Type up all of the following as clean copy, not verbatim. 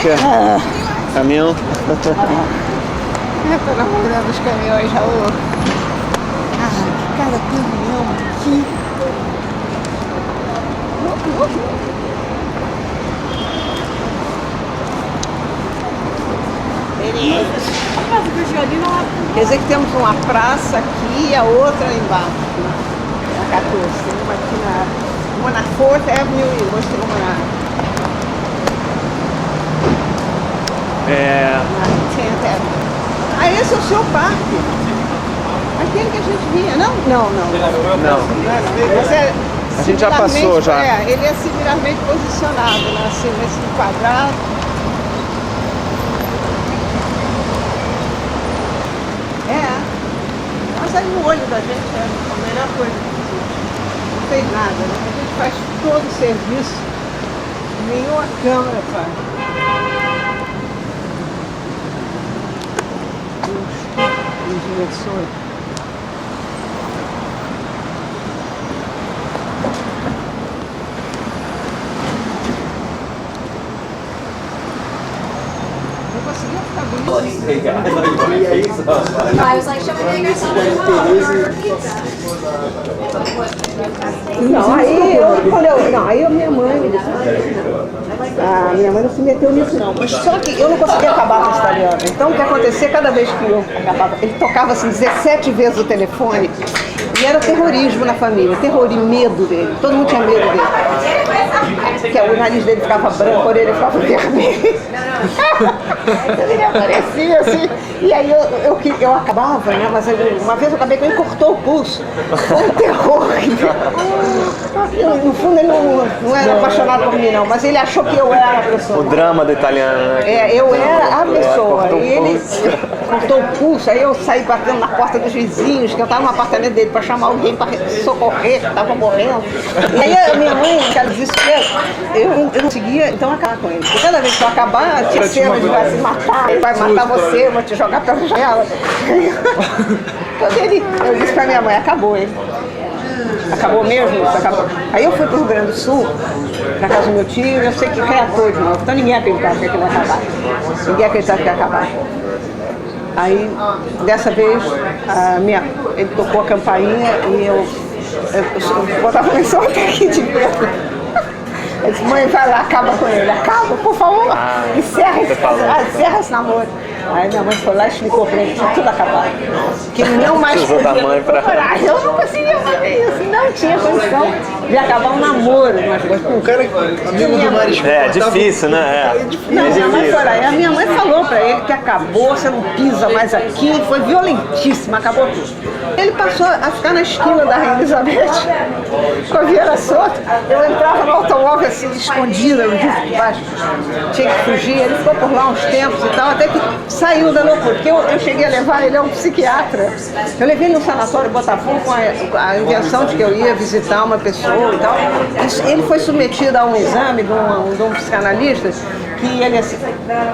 que é? Caminhão? Pelo amor de Deus, dos caminhões, Raul. Que cada caminhão aqui. Quer dizer que temos uma praça aqui e a outra embaixo, na 14. Tem uma aqui uma na 4th Avenue e outra na 10th Avenue. Ah, esse é o seu parque. Aquele que a gente vinha. Não. Não. A gente já passou já. Ele é similarmente posicionado, né? Assim, nesse quadrado. Mas aí no olho da gente é a melhor coisa que existe. Não tem nada, né? A gente faz todo o serviço, nenhuma câmera faz. Os direções. I was like, should we make ourselves a pizza? Não, aí minha mãe não se meteu nisso não, mas só que eu não conseguia acabar com esse italiano. Então o que acontecia, cada vez que eu acabava, ele tocava assim 17 vezes o telefone e era terrorismo na família, medo dele, todo mundo tinha medo dele. Porque o nariz dele ficava branco, a orelha ficava vermelha. Ele aparecia assim, e aí eu acabava, né? Mas uma vez eu acabei que ele cortou o pulso. Foi um terror. No fundo ele não era apaixonado por mim não, mas ele achou que eu era a pessoa. O drama do italiano, né? Eu era a pessoa. E ele cortou o pulso, aí eu saí batendo na porta dos vizinhos, que eu estava no apartamento dele para chamar alguém para socorrer, que estava morrendo. E aí a minha mãe, aquela desespero, eu não conseguia então acabar com ele. Porque cada vez que eu acabar, tinha cena de vai se matar, ele vai matar você, vou te jogar pela janela. Eu disse pra minha mãe, acabou ele. Acabou mesmo? Isso acabou. Aí eu fui pro Rio Grande do Sul, pra casa do meu tio, eu sei que reatou de novo. Então ninguém acreditava que aquilo ia acabar. Ninguém acreditava que ia acabar. Aí, dessa vez, ele tocou a campainha e eu botava o lençol até aqui de perto. Eu disse, mãe, vai lá, acaba com ele, acaba, por favor, encerra esse namoro. Aí minha mãe foi lá e explicou pra ele que tinha tudo acabado. Que não mais podia namorar. Eu não conseguia fazer isso, não tinha condição de acabar um namoro. Mas com um cara amigo do Marisco. É difícil, né? Não, minha mãe foi lá. E a minha mãe falou pra ele que acabou, você não pisa mais aqui. Foi violentíssima, acabou tudo. Ele passou a ficar na esquina da Rainha Elizabeth, com a Vieira Soto. Eu entrava no automóvel assim, escondida, no disco de baixo. Tinha que fugir. Ele ficou por lá uns tempos e tal, até que saiu da loucura. Porque eu cheguei a levar, ele é um psiquiatra. Eu levei ele no sanatório Botafogo com a intenção de que eu ia visitar uma pessoa e tal. Ele foi submetido a um exame de um psicanalista que ele assim,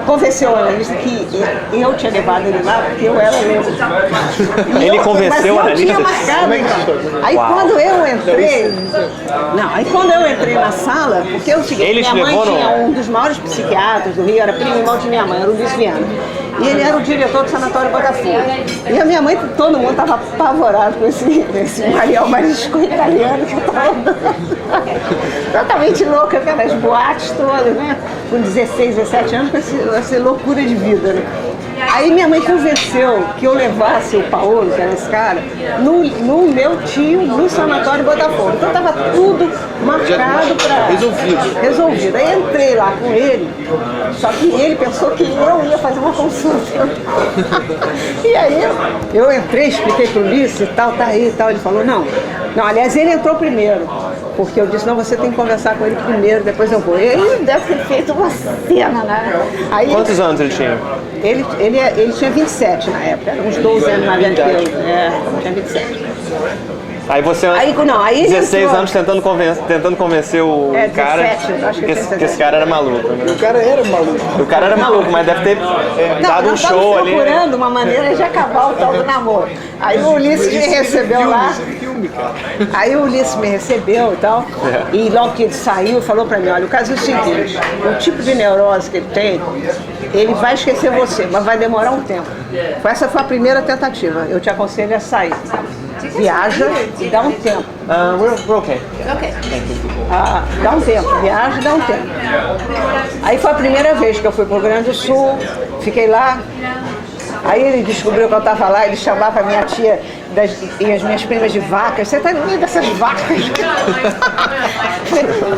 convenceu o analista que eu tinha levado ele lá porque eu era louco. Ele convenceu o analista? Tinha marcado, então. Aí quando eu entrei na sala, porque eu seguinte, minha mãe tinha um dos maiores psiquiatras do Rio, era primo irmão de minha mãe, era o Luiz Viana. E ele era o diretor do Sanatório Botafogo. E a minha mãe, todo mundo estava apavorado com esse Mariel Marisco italiano que eu estava andando. Totalmente louca, aquelas boates todas, né? Com 16, 17 anos, com essa loucura de vida, né? Aí minha mãe convenceu que eu levasse o Paulo, que era esse cara, no meu tio, no Sanatório Botafogo. Então estava tudo marcado para... Resolvido. Aí entrei lá com ele, só que ele pensou que eu ia fazer uma consulta. E aí eu entrei, expliquei pro Ulisses e tal, tá aí e tal. Ele falou, não, aliás, ele entrou primeiro. Porque eu disse, não, você tem que conversar com ele primeiro, depois eu vou. Ele deve ter feito uma cena, né? Aí, quantos anos ele tinha? Ele tinha 27 na época, era uns 12 anos mais velho que eu. Tinha 27. Aí você, 16 anos tentando convencer o cara 17, acho que esse cara era maluco. Né? O cara era maluco. O cara era maluco, mas deve ter dado um show ali. Procurando uma maneira de acabar o tal do namoro. Aí o Ulisses me recebeu lá. filme, cara. Aí o Ulisses me recebeu e tal, e logo que ele saiu, falou pra mim, olha, o caso é o seguinte, o tipo de neurose que ele tem, ele vai esquecer você, mas vai demorar um tempo. Essa foi a primeira tentativa, eu te aconselho a sair. Viaja e dá um tempo. We're okay. Dá um tempo, viaja e dá um tempo. Aí foi a primeira vez que eu fui pro Rio Grande do Sul, fiquei lá. Aí ele descobriu que eu estava lá, ele chamava a minha tia e as minhas primas de vacas. Você tá no meio dessas vacas?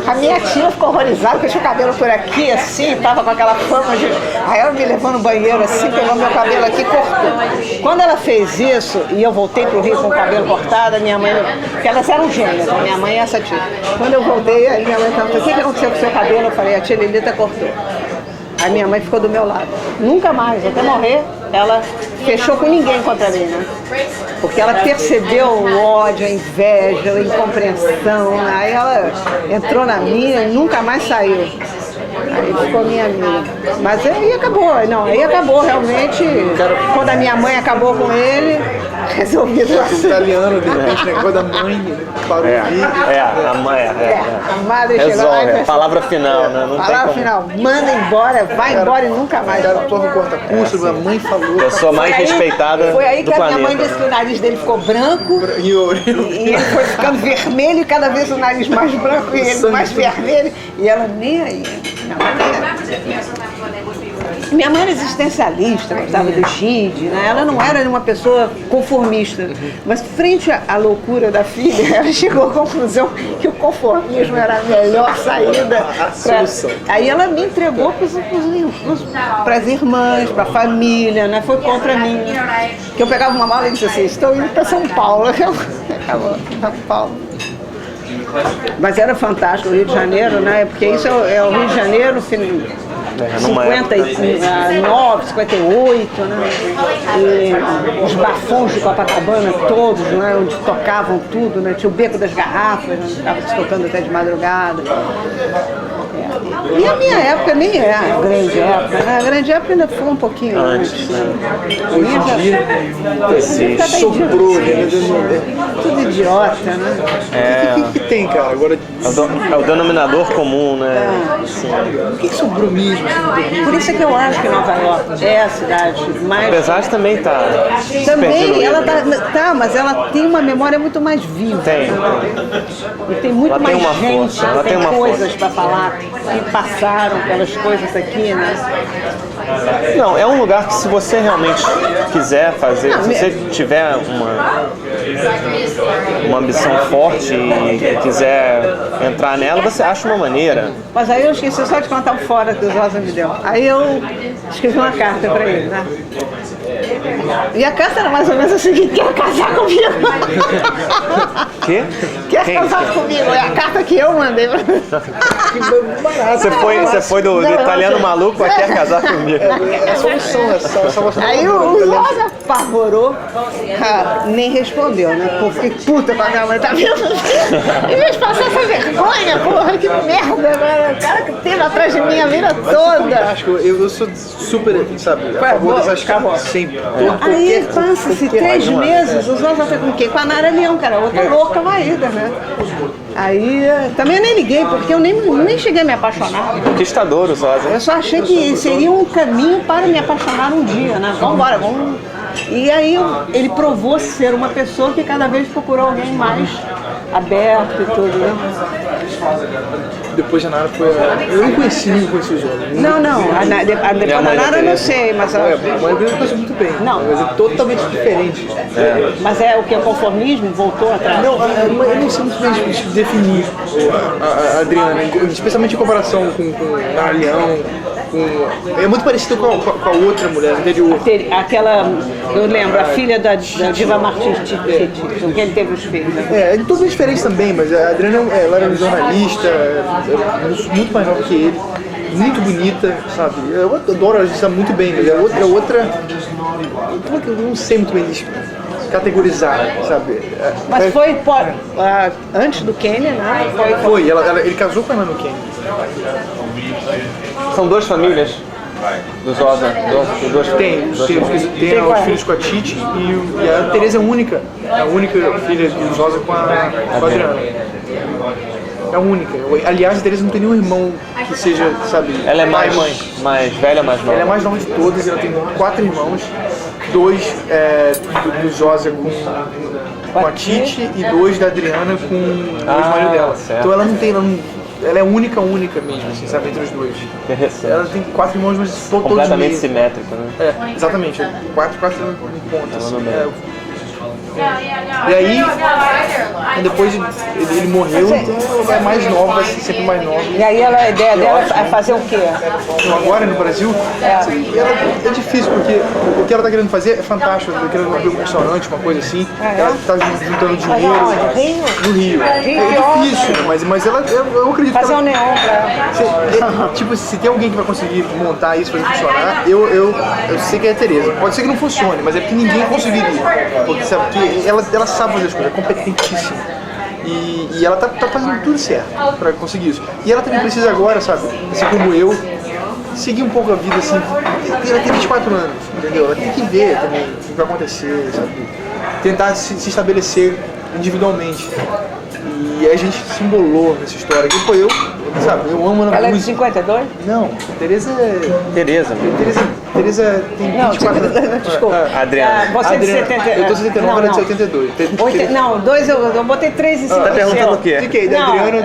A minha tia ficou horrorizada, porque eu tinha o cabelo por aqui, assim, tava com aquela fama de... Aí ela me levou no banheiro, assim, pegou meu cabelo aqui e cortou. Quando ela fez isso, e eu voltei pro Rio com o cabelo cortado, a minha mãe... Porque elas eram gêmeas, a minha mãe e essa tia. Quando eu voltei, aí minha mãe perguntou, o que aconteceu com o seu cabelo? Eu falei, a tia Lilita cortou. Aí minha mãe ficou do meu lado. Nunca mais, até morrer, ela fechou com ninguém contra mim, né? Porque ela percebeu o ódio, a inveja, a incompreensão. Aí ela entrou na minha e nunca mais saiu. Aí ficou minha amiga. Mas aí acabou, não, aí acabou realmente. Quando a minha mãe acabou com ele, resolvido assim. Italiano, de repente, negócio da mãe, parou de vir. A mãe, a madre chegou lá e palavra final, né? Não palavra final, manda embora, vai embora e nunca mais. Cara, torre corta-pulso, a mãe falou. Pessoa mais respeitada. Foi aí do que a minha planeta. mãe disse que o nariz dele ficou branco. E E ele foi ficando vermelho, e cada vez o nariz mais branco e ele mais vermelho. E ela nem aí. Minha mãe era existencialista, gostava do Gide, né? Ela não era uma pessoa conformista, mas frente à loucura da filha, ela chegou à conclusão que o conformismo era a melhor saída. Aí ela me entregou para as irmãs, para a família, né? Foi contra mim. Que eu pegava uma mala e disse assim, estou indo para São Paulo. Acabou, São Paulo. Mas era fantástico o Rio de Janeiro, né? Porque isso é o Rio de Janeiro, 59, 58, né? E os bafões de Copacabana todos, né? Onde tocavam tudo, né? Tinha o Beco das Garrafas, onde estava se tocando até de madrugada. E a minha época nem é a grande época, né? A grande época ainda foi um pouquinho antes. Né? Hoje em dia, sobrou, tudo idiota, né? O que tem, cara? Agora, é o denominador comum, né? O que sobrou mesmo? Por isso é que eu acho que Nova York é a cidade mais... Apesar de também estar Também, ela tá, mas ela tem uma memória muito mais viva. Tem. E tem muito Ela mais tem uma gente, força, ela tem tem uma coisas para falar, que passaram pelas coisas aqui, né? Não, é um lugar que se você realmente quiser fazer, se você tiver uma ambição forte e quiser entrar nela, você acha uma maneira. Mas aí eu esqueci só de contar o fora que o Rosa me deu. Aí eu escrevi uma carta para ele, né? E a carta era mais ou menos assim, quer casar comigo? Quê? Quer casar comigo? É a carta que eu mandei pra Você foi do italiano maluco a quer casar comigo. É a solução, Aí o Rosa apavorou, nem respondeu, né? Pô, fiquei puta com a minha mãe, tá vendo? Em vez de passar essa vergonha, porra, que merda, mano. O cara que teve atrás de mim a vida toda. Eu sou super, sabe, a favor dessas cartas sempre. Aí passa-se 3 meses, os Rosa tá com quem? Com a Nara Leão, cara, outra louca varrida, né? Aí também eu nem liguei, porque eu nem cheguei a me apaixonar. Conquistador, os Rosa. Eu só achei que seria um caminho para me apaixonar um dia, né? Vambora, vamos. E aí ele provou ser uma pessoa que cada vez procurou alguém mais aberto e tudo, né? Depois da Nara foi eu não conheci os homens. Não, depois da Nara eu não sei, mas... A mãe dele conhece muito bem, Não. mas é totalmente diferente. Mas é o que? O conformismo voltou atrás? Não, eu não sei muito bem definir a Adriana, especialmente em comparação com Nara Leão. É muito parecido com a outra mulher anterior. Aquela, eu lembro, a filha da Diva Martins, com quem ele teve os filhos. É totalmente diferente também, mas a Adriana ela era jornalista, muito mais nova que ele, muito bonita, sabe? Eu adoro, ela está muito bem, mas é outra. Eu não sei muito bem categorizar, sabe? Mas foi antes do Kenny, né? Foi, ele casou com ela no Kenny. São duas famílias. Do Zosa. Tem os filhos com a Titi e a Tereza é a única filha do Zosa com a Adriana. É a única. Aliás, a Tereza não tem nenhum irmão que seja, sabe... Ela é mais velha ou mais nova? Ela é mais nova de todas, ela tem 4 irmãos, 2 do Zosa com a Titi e 2 da Adriana com o ex-marido dela. Certo. Então ela não tem... Ela é única mesmo, assim, sabe, entre os dois. Ela tem 4 irmãos, mas todos completamente simétrico, né? Exatamente. 4 pontos. Assim, e aí, depois ele morreu, então ela é mais nova, vai ser sempre mais nova. E aí a ideia dela é fazer o quê? Agora no Brasil, é difícil, porque o que ela está querendo fazer é fantástico. Ela está querendo abrir um restaurante, uma coisa assim. Ela está juntando dinheiro. No Rio. É difícil, mas eu acredito fazer que ela... um neon pra ela. Tipo, se tem alguém que vai conseguir montar isso, fazer funcionar, eu sei que é a Tereza. Pode ser que não funcione, mas é porque ninguém conseguiria. Porque, sabe, ela sabe fazer as coisas, é competentíssima. E ela tá fazendo tudo certo pra conseguir isso. E ela também precisa agora, sabe, assim como eu, seguir um pouco a vida assim. Ela tem 24 anos, entendeu? Ela tem que ver também o que vai acontecer, sabe? Tentar se estabelecer individualmente. E a gente se embolou nessa história. E pô, eu amo Ana. Ela é de 52? Não, Tereza tem 24 anos. Desculpa. Adriana. Você é de 70. Eu tô de 79, ela é de 72. Não, 2 eu botei 3 em cima. Tá perguntando o quê? De quem? Da Adriana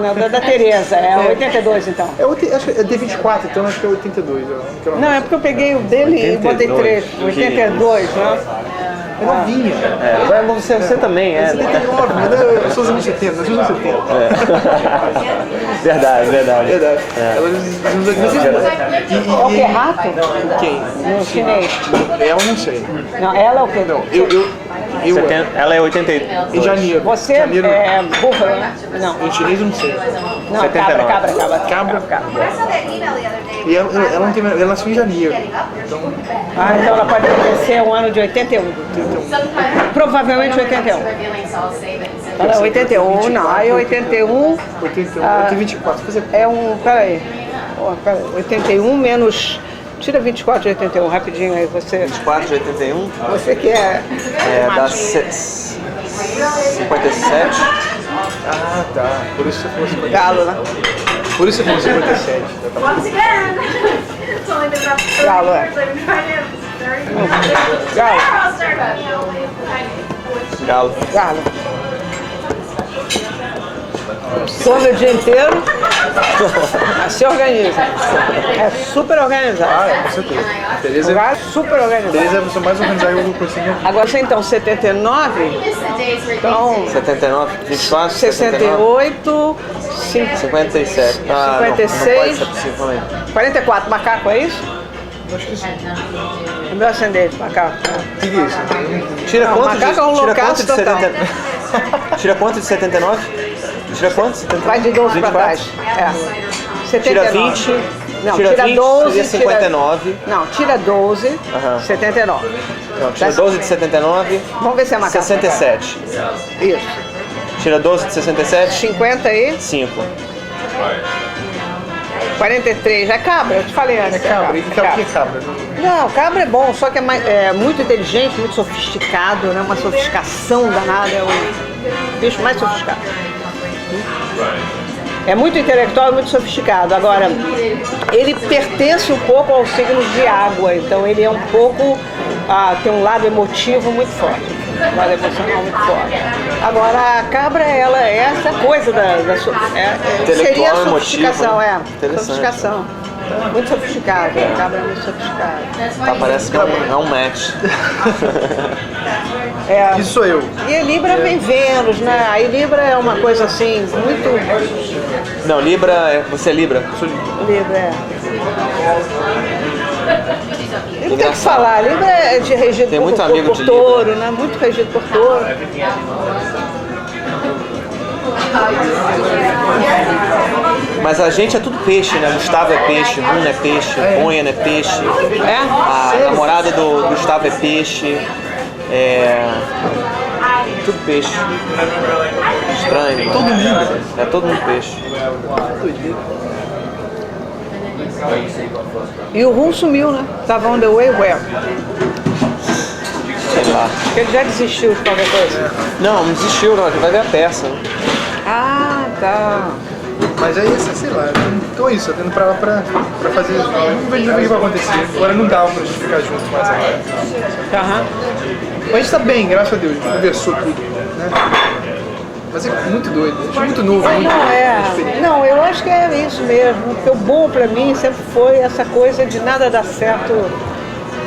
ou da... Da Tereza. É 82 então. Acho que é de 24, então acho que é 82. Não, é porque eu peguei o dele e botei 3. 82, né? É novinha. Você também é. 79, mas eu sou dos anos 70, nós somos anos 70. Verdade. Ela é dos anos 70. O que é rato? Quem? No chinês. Ela não sei. Não, ela é o quê? Não, Ela é 82. em janeiro. Você janeiro, é búfalo, né? Não. em chinês eu não sei. Não, 79. cabra. E ela não tem. Ela nasceu em janeiro. Então, Então ela pode ser um ano de 81. Provavelmente 81. Ela é 81, não. Aí 81. 81, ela tem 24. É um. Peraí. 81 menos. Tira 24 de 81, rapidinho aí, você. 24 de 81? Você que é. Dá 57. Ah, tá. Por isso você falou 57. Galo, né? Por isso você falou 57. Galo, é. Galo. Come o dia inteiro, se organiza. É super organizado. Com certeza. Tereza O galo é super organizado. Tereza é a pessoa mais organizada que eu conheci na minha vida. Agora você então, 79, então 79, 24, 68, 57. Ah, 56. não pode ser possível também. 44 macaco, é isso? Acho que sim. É meu ascendente, macaco. O que é isso? Tira Não, quanto macaco é um loucaço de total. 70? Tira quanto de 79? Tira quanto? 79? Vai de 12 pra 24? trás. É. 79. Tira 20. Não, tira 20, 12. seria 59. Não, tira 12, Aham. 79. Não, tira 12 de 79. Vamos ver se é macaco. 67. Isso. Tira 12 de 67. 50 aí, 5. 43. É cabra, eu te falei antes. É cabra. E que é cabra? Não, cabra é bom, só que é muito inteligente, muito sofisticado, né? Uma sofisticação danada, é o bicho mais sofisticado. É muito intelectual e muito sofisticado. Agora, ele pertence um pouco aos signos de água, então ele é um pouco, tem um lado emotivo muito forte, um lado emocional muito forte. Agora, a cabra, ela é essa coisa seria a sofisticação, emotivo, né? Sofisticação. Muito sofisticado, a cabra é muito sofisticada. Tá, parece que é um match. Isso sou eu. E a Libra vem Vênus, né? Aí Libra é uma coisa assim, muito... Não, Libra, você é Libra? Libra, é. Não tem o que falar, Libra é de regido Tem muito amigo por de touro, né? Muito regido por touro. Mas a gente é tudo peixe, né? Gustavo é peixe, Luna é peixe, Bonha é peixe. É? A namorada do Gustavo é peixe. Tudo peixe. Estranho. Todo mundo. É todo mundo peixe. E o rum sumiu, né? Tava on the way where? Sei lá. Ele já desistiu de qualquer coisa. Não desistiu, não. A gente vai ver a peça. Ah, tá. Mas aí, sei lá, então é isso, eu tô indo pra lá pra fazer. Vamos ver o que vai acontecer. Agora não dá pra gente ficar junto mais agora. Aham. Mas a gente tá bem, graças a Deus, a gente conversou tudo, né? Mas é muito doido, a gente é muito novo, muito diferente. Não, eu acho que é isso mesmo. Porque o bom pra mim sempre foi essa coisa de nada dar certo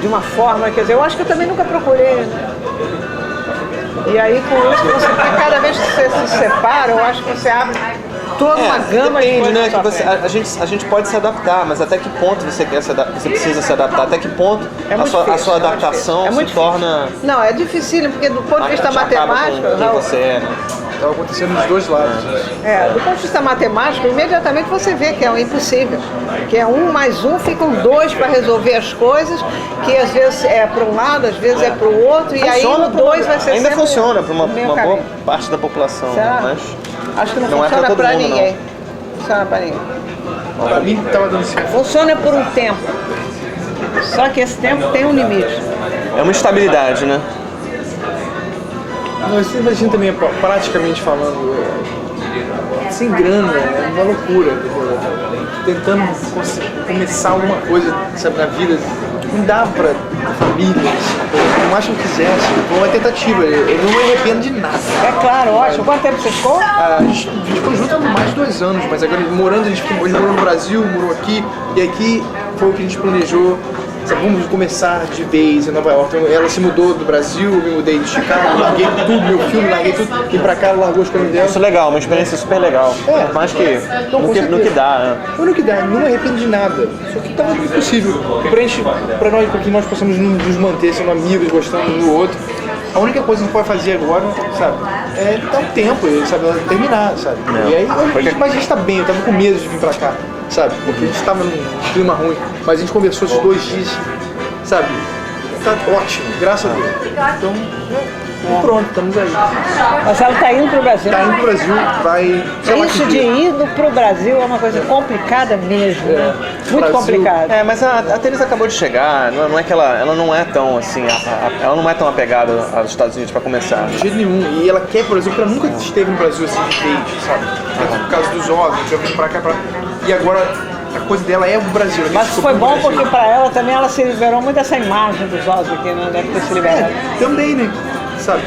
de uma forma, quer dizer, eu acho que eu também nunca procurei, né? E aí com isso, cada vez que você se separa, eu acho que você abre toda uma gama depende, de né? coisas. Que a gente pode se adaptar, mas até que ponto você precisa se adaptar? Até que ponto a sua adaptação se torna... Não, é dificílimo, porque do ponto de vista matemático... Quem você é, né? Estava acontecendo dos dois lados. Do ponto de vista matemático, imediatamente você vê que é um impossível. Que é 1 mais 1, ficam 2 para resolver as coisas, que às vezes é para um lado, às vezes é para o outro, e aí o 2 vai ser ainda sempre funciona para uma caminho. boa parte da população, Será? mas acho que não é funciona para todo para mundo, ninguém. não. Funciona para ninguém. Pra mim estava dando certo. Funciona por um tempo. Só que esse tempo tem um limite. É uma instabilidade, né? Não, você imagina também, praticamente falando, sem grana, é uma loucura, entendeu? Tentando começar alguma coisa, sabe, na vida, não dá pra família, não acho que eu quisesse, foi uma tentativa, eu não me arrependo de nada. É claro, ótimo. Quanto tempo você ficou? A gente ficou junto há mais de 2 anos, mas agora morando, a gente morou no Brasil, morou aqui, e aqui foi o que a gente planejou. Vamos começar de vez em Nova York. Então, ela se mudou do Brasil, eu me mudei de Chicago, larguei tudo, meu filme, larguei tudo, vim pra cá, ela largou as coisas dela. Isso é legal, uma experiência super legal. Mais que no que dá, né? Foi no que dá, não me arrependo de nada. Só que tava impossível. E pra nós, porque nós possamos nos manter sendo amigos, gostando um do outro, a única coisa que a gente pode fazer agora, sabe, é dar um tempo, sabe, terminar, sabe. E aí, mas a gente tá bem, eu tava com medo de vir pra cá, sabe, porque a gente tava num clima ruim, mas a gente conversou esses 2 dias, sabe, tá ótimo, graças a Deus. Então, e pronto, estamos aí. Mas ela está indo para o Brasil. Tá indo pro Brasil, vai... Isso de ir para o Brasil é uma coisa complicada mesmo, né? Muito complicada. Mas a Teresa acabou de chegar, não é que ela não é tão assim, ela não é tão apegada aos Estados Unidos para começar. De jeito nenhum. E ela quer, por exemplo, ela nunca esteve no Brasil assim de vez, sabe? Por causa dos órgãos, já vim pra cá, e agora a coisa dela é o Brasil. Mas foi bom porque para ela também ela se liberou muito dessa imagem dos Oswald, que não deve ter se liberado. Também, né? Sabe?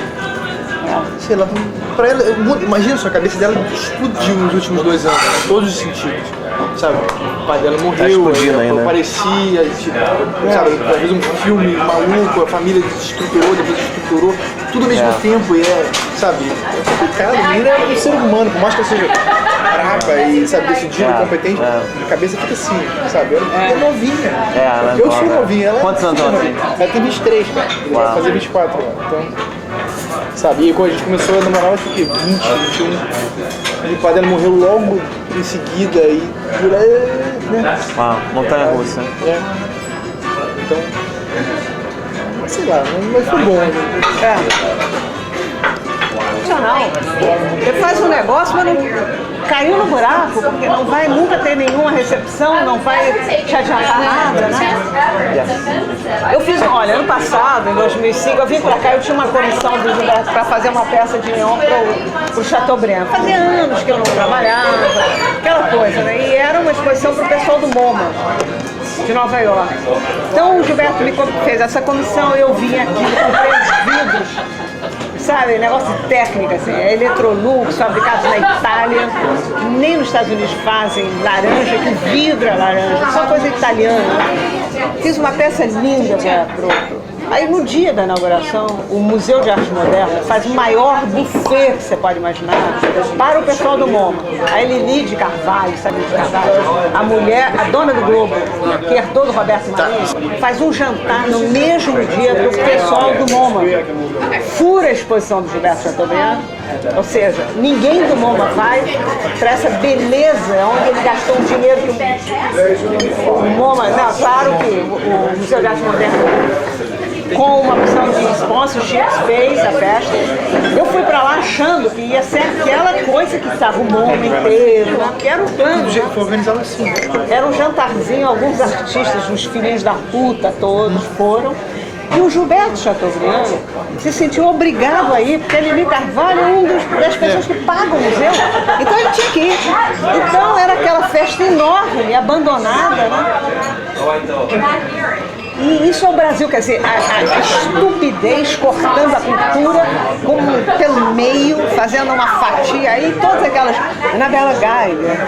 Sei lá, pra ela, imagina só, a cabeça dela explodiu nos últimos 2 anos, em todos os sentidos, sabe? O pai dela morreu, parecia, tipo, sabe? Talvez um filme maluco, a família desestruturou, depois desestruturou, tudo ao mesmo tempo, e sabe? É complicado, a menina é um ser humano, por mais que ela seja brava e, sabe, decidida, competente, a cabeça fica assim, sabe? Ela é novinha. Eu sou novinha, ela é... Quantos anos ela tem? Ela tem 23, cara, vai fazer 24 agora, então... Sabe, e quando a gente começou a namorar, acho que 20, 21, e o pai dela morreu logo em seguida, e por aí, né? Montanha russa. Então, sei lá, mas foi bom, né? Você faz um negócio, mas não caiu no buraco, porque não vai nunca ter nenhuma recepção, não vai te adiantar nada, né? Eu fiz, olha, ano passado, em 2005, eu vim pra cá, eu tinha uma comissão do Gilberto pra fazer uma peça de neon pro Chateaubriand. Fazia anos que eu não trabalhava, aquela coisa, né? E era uma exposição pro pessoal do MoMA, de Nova York. Então o Gilberto me fez essa comissão, eu vim aqui, comprei os vidros, sabe, negócio de técnica, assim, é Electrolux, fabricados na Itália, nem nos Estados Unidos fazem laranja, que vidro é laranja, só coisa italiana. Fiz uma peça linda pro... Aí no dia da inauguração, o Museu de Arte Moderna faz o maior buffet que você pode imaginar para o pessoal do MoMA. A Lili de Carvalho, sabe de Carvalho? A mulher, a dona do Globo, que herdou do Roberto Marinho, faz um jantar no mesmo dia para o pessoal do MoMA. Fura a exposição do Gilberto Chateaubriand, ou seja, ninguém do MoMA vai para essa beleza onde ele gastou um dinheiro que o MoMA, não, claro que o Museu de Arte Moderna com uma opção de sponsorships, fez a festa. Eu fui pra lá achando que ia ser aquela coisa que estava o mundo inteiro, né? Porque era um plano. Foi organizado assim. Era um jantarzinho, alguns artistas, os filhinhos da puta todos foram. E o Gilberto Chateaubriand se sentiu obrigado a ir, porque Lili Carvalho é uma das pessoas que pagam o museu. Então ele tinha que ir. Então era aquela festa enorme, abandonada, né? E isso é o Brasil, quer dizer, a estupidez cortando a cultura pelo meio, fazendo uma fatia aí, todas aquelas, Anabela Geiger,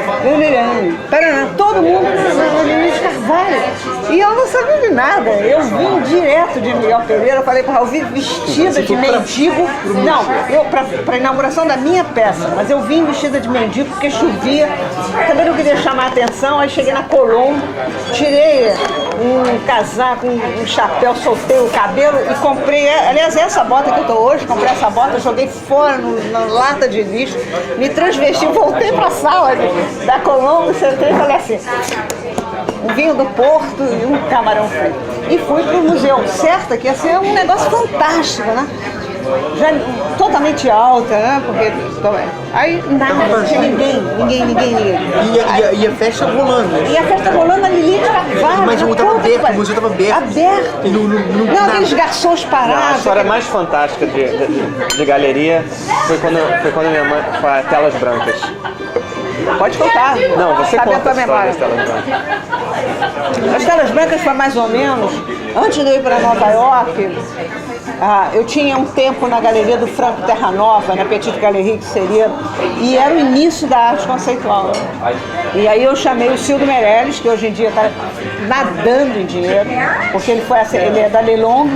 todo mundo na Lili Carvalho. E eu não sabia de nada, eu vim direto de Miguel Pereira, falei para eu vim vestida de mendigo, não, eu para a inauguração da minha peça, mas eu vim vestida de mendigo porque chovia, também não queria chamar a atenção, aí cheguei na Colombo, tirei um casaco, um chapéu, soltei o cabelo e comprei, aliás, essa bota que eu tô hoje, comprei essa bota, joguei fora na lata de lixo, me transvesti, voltei pra sala da Colombo, sentei e falei assim, um vinho do Porto e um camarão frito. E fui pro museu, certo que ia ser um negócio fantástico, né? Já totalmente alta, né? Porque aí nada, não tinha ninguém. E a festa rolando. E a festa rolando, a Lili Carvalho. Mas o museu estava aberto. Aberto. Não, aqueles garçons parados. Não, a história mais fantástica de galeria foi quando minha mãe foi a Telas Brancas. Pode contar. Não, você sabe conta a tua memória. das Telas Brancas. As Telas Brancas foi mais ou menos, antes de eu ir para Nova York, eu tinha um tempo na galeria do Franco Terra Nova, na Petite Galerie, que seria, e era o início da arte conceitual. E aí eu chamei o Cildo Meirelles, que hoje em dia está nadando em dinheiro, porque ele é da Lelong,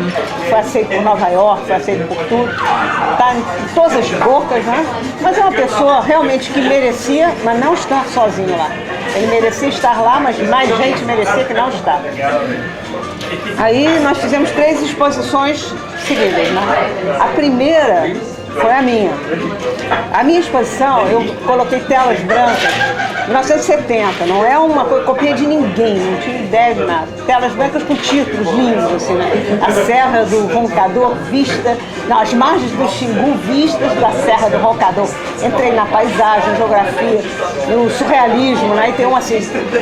foi aceito por Nova York, foi aceito por tudo, está em todas as bocas, né? Mas é uma pessoa realmente que merecia, mas não está sozinho lá. Ele merecia estar lá, mas mais gente merecia que não está. Aí nós fizemos 3 exposições seguidas, né? A primeira foi a minha. A minha exposição, eu coloquei Telas Brancas, 1970, não é uma copia de ninguém, não tinha ideia de nada. Telas Brancas com títulos lindos, assim, né? A Serra do Roncador vista, não, as margens do Xingu vistas da Serra do Roncador. Entrei na paisagem, geografia, no surrealismo, né? E tem uma assim,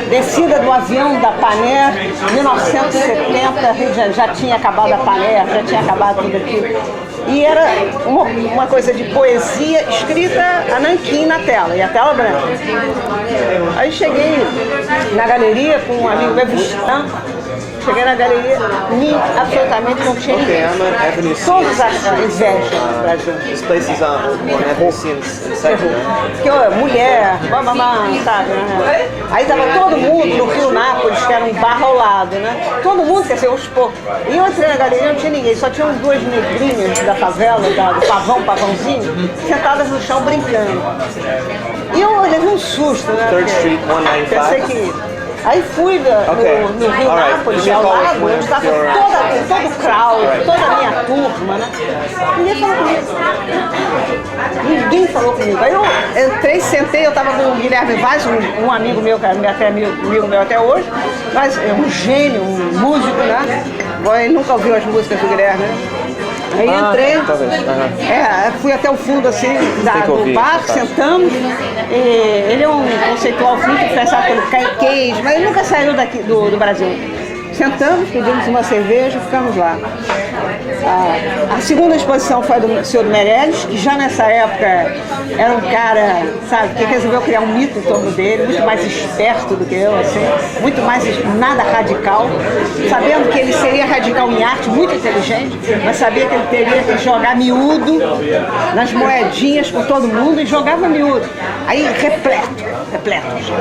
descida do avião da Paner, 1970, Rio de Janeiro, já tinha acabado a Paner, já tinha acabado tudo aquilo. E era uma coisa de poesia escrita a nanquim na tela, e a tela branca. Aí cheguei na galeria com um amigo meu, cheguei na galeria, absolutamente não tinha ninguém. Todos as invejas do Brasil. These places Avenue C Porque, mulher, sabe, né? Aí tava todo mundo no Rio Nápoles, que era um bar ao lado, né? Todo mundo, quer dizer, e eu entrei na galeria, não tinha ninguém, só tinha uns 2 negrinhas da favela, do pavãozinho, sentadas no chão brincando. E eu levei um susto, né? 3rd Street, 195. Pensei que... Aí fui no Rio Nápoles, ao lado, onde estava todo o crowd, toda a minha turma, né? Ninguém falou comigo. Aí eu entrei, sentei, eu estava com o Guilherme Vaz, um amigo meu, que é até amigo meu até hoje, mas é um gênio, um músico, né? Ele nunca ouviu as músicas do Guilherme, né? Aí entrei, fui até o fundo assim do bar, sentamos. Ele é um conceitual muito influenciado pelo Cage, mas ele nunca saiu daqui do Brasil. Sentamos, pedimos uma cerveja e ficamos lá. A segunda exposição foi do Cildo Meirelles, que já nessa época era um cara, sabe, que resolveu criar um mito em torno dele, muito mais esperto do que eu, assim, muito mais nada radical, sabendo que ele seria radical em arte, muito inteligente, mas sabia que ele teria que jogar miúdo nas moedinhas com todo mundo e jogava miúdo. Aí repleto, gente.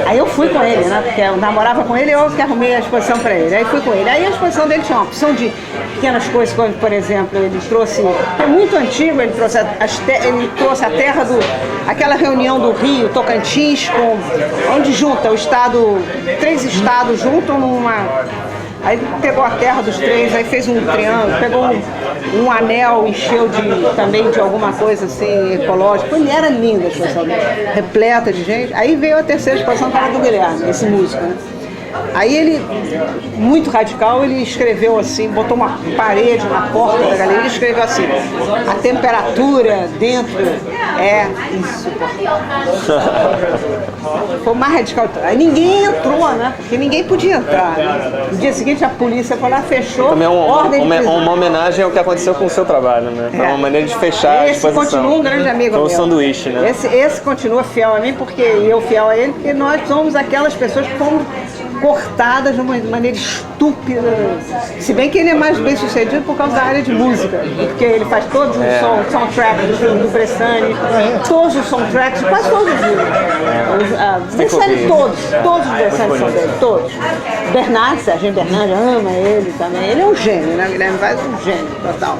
Aí eu fui com ele, né, porque eu namorava com ele e eu que arrumei a exposição para ele. Aí fui com ele. Aí a exposição dele tinha uma opção de pequenas coisas, como, por exemplo, ele trouxe, é muito antigo, ele trouxe a terra aquela reunião do Rio, Tocantins, onde junta o estado, 3 estados juntam numa... Aí pegou a terra dos 3, aí fez um triângulo, pegou um anel, encheu também de alguma coisa assim, ecológica. Ele era linda a exposição dele, repleta de gente. Aí veio a terceira exposição, que era do Guilherme, esse músico, né? Aí ele, muito radical, ele escreveu assim, botou uma parede na porta da galeria e escreveu assim: a temperatura dentro é insuportável. Foi o mais radical. Aí ninguém entrou, né? Porque ninguém podia entrar. Né? No dia seguinte a polícia foi lá, fechou. Também é uma homenagem ao que aconteceu com o seu trabalho, né? Foi uma maneira de fechar a exposição. Esse continua um grande amigo meu. Foi um sanduíche, né? Esse continua fiel a mim, porque eu fiel a ele, porque nós somos aquelas pessoas que fomos cortadas de uma maneira estúpida. Se bem que ele é mais bem sucedido por causa da área de música, porque ele faz todos os soundtracks do filme do Bressani, todos os soundtracks, quase todos os filmes. Bressani, todos os Bressani são dele, todos. Bernardo, Serginho Bernardo ama ele também. Ele é um gênio, né? Guilherme Vaz é um gênio total.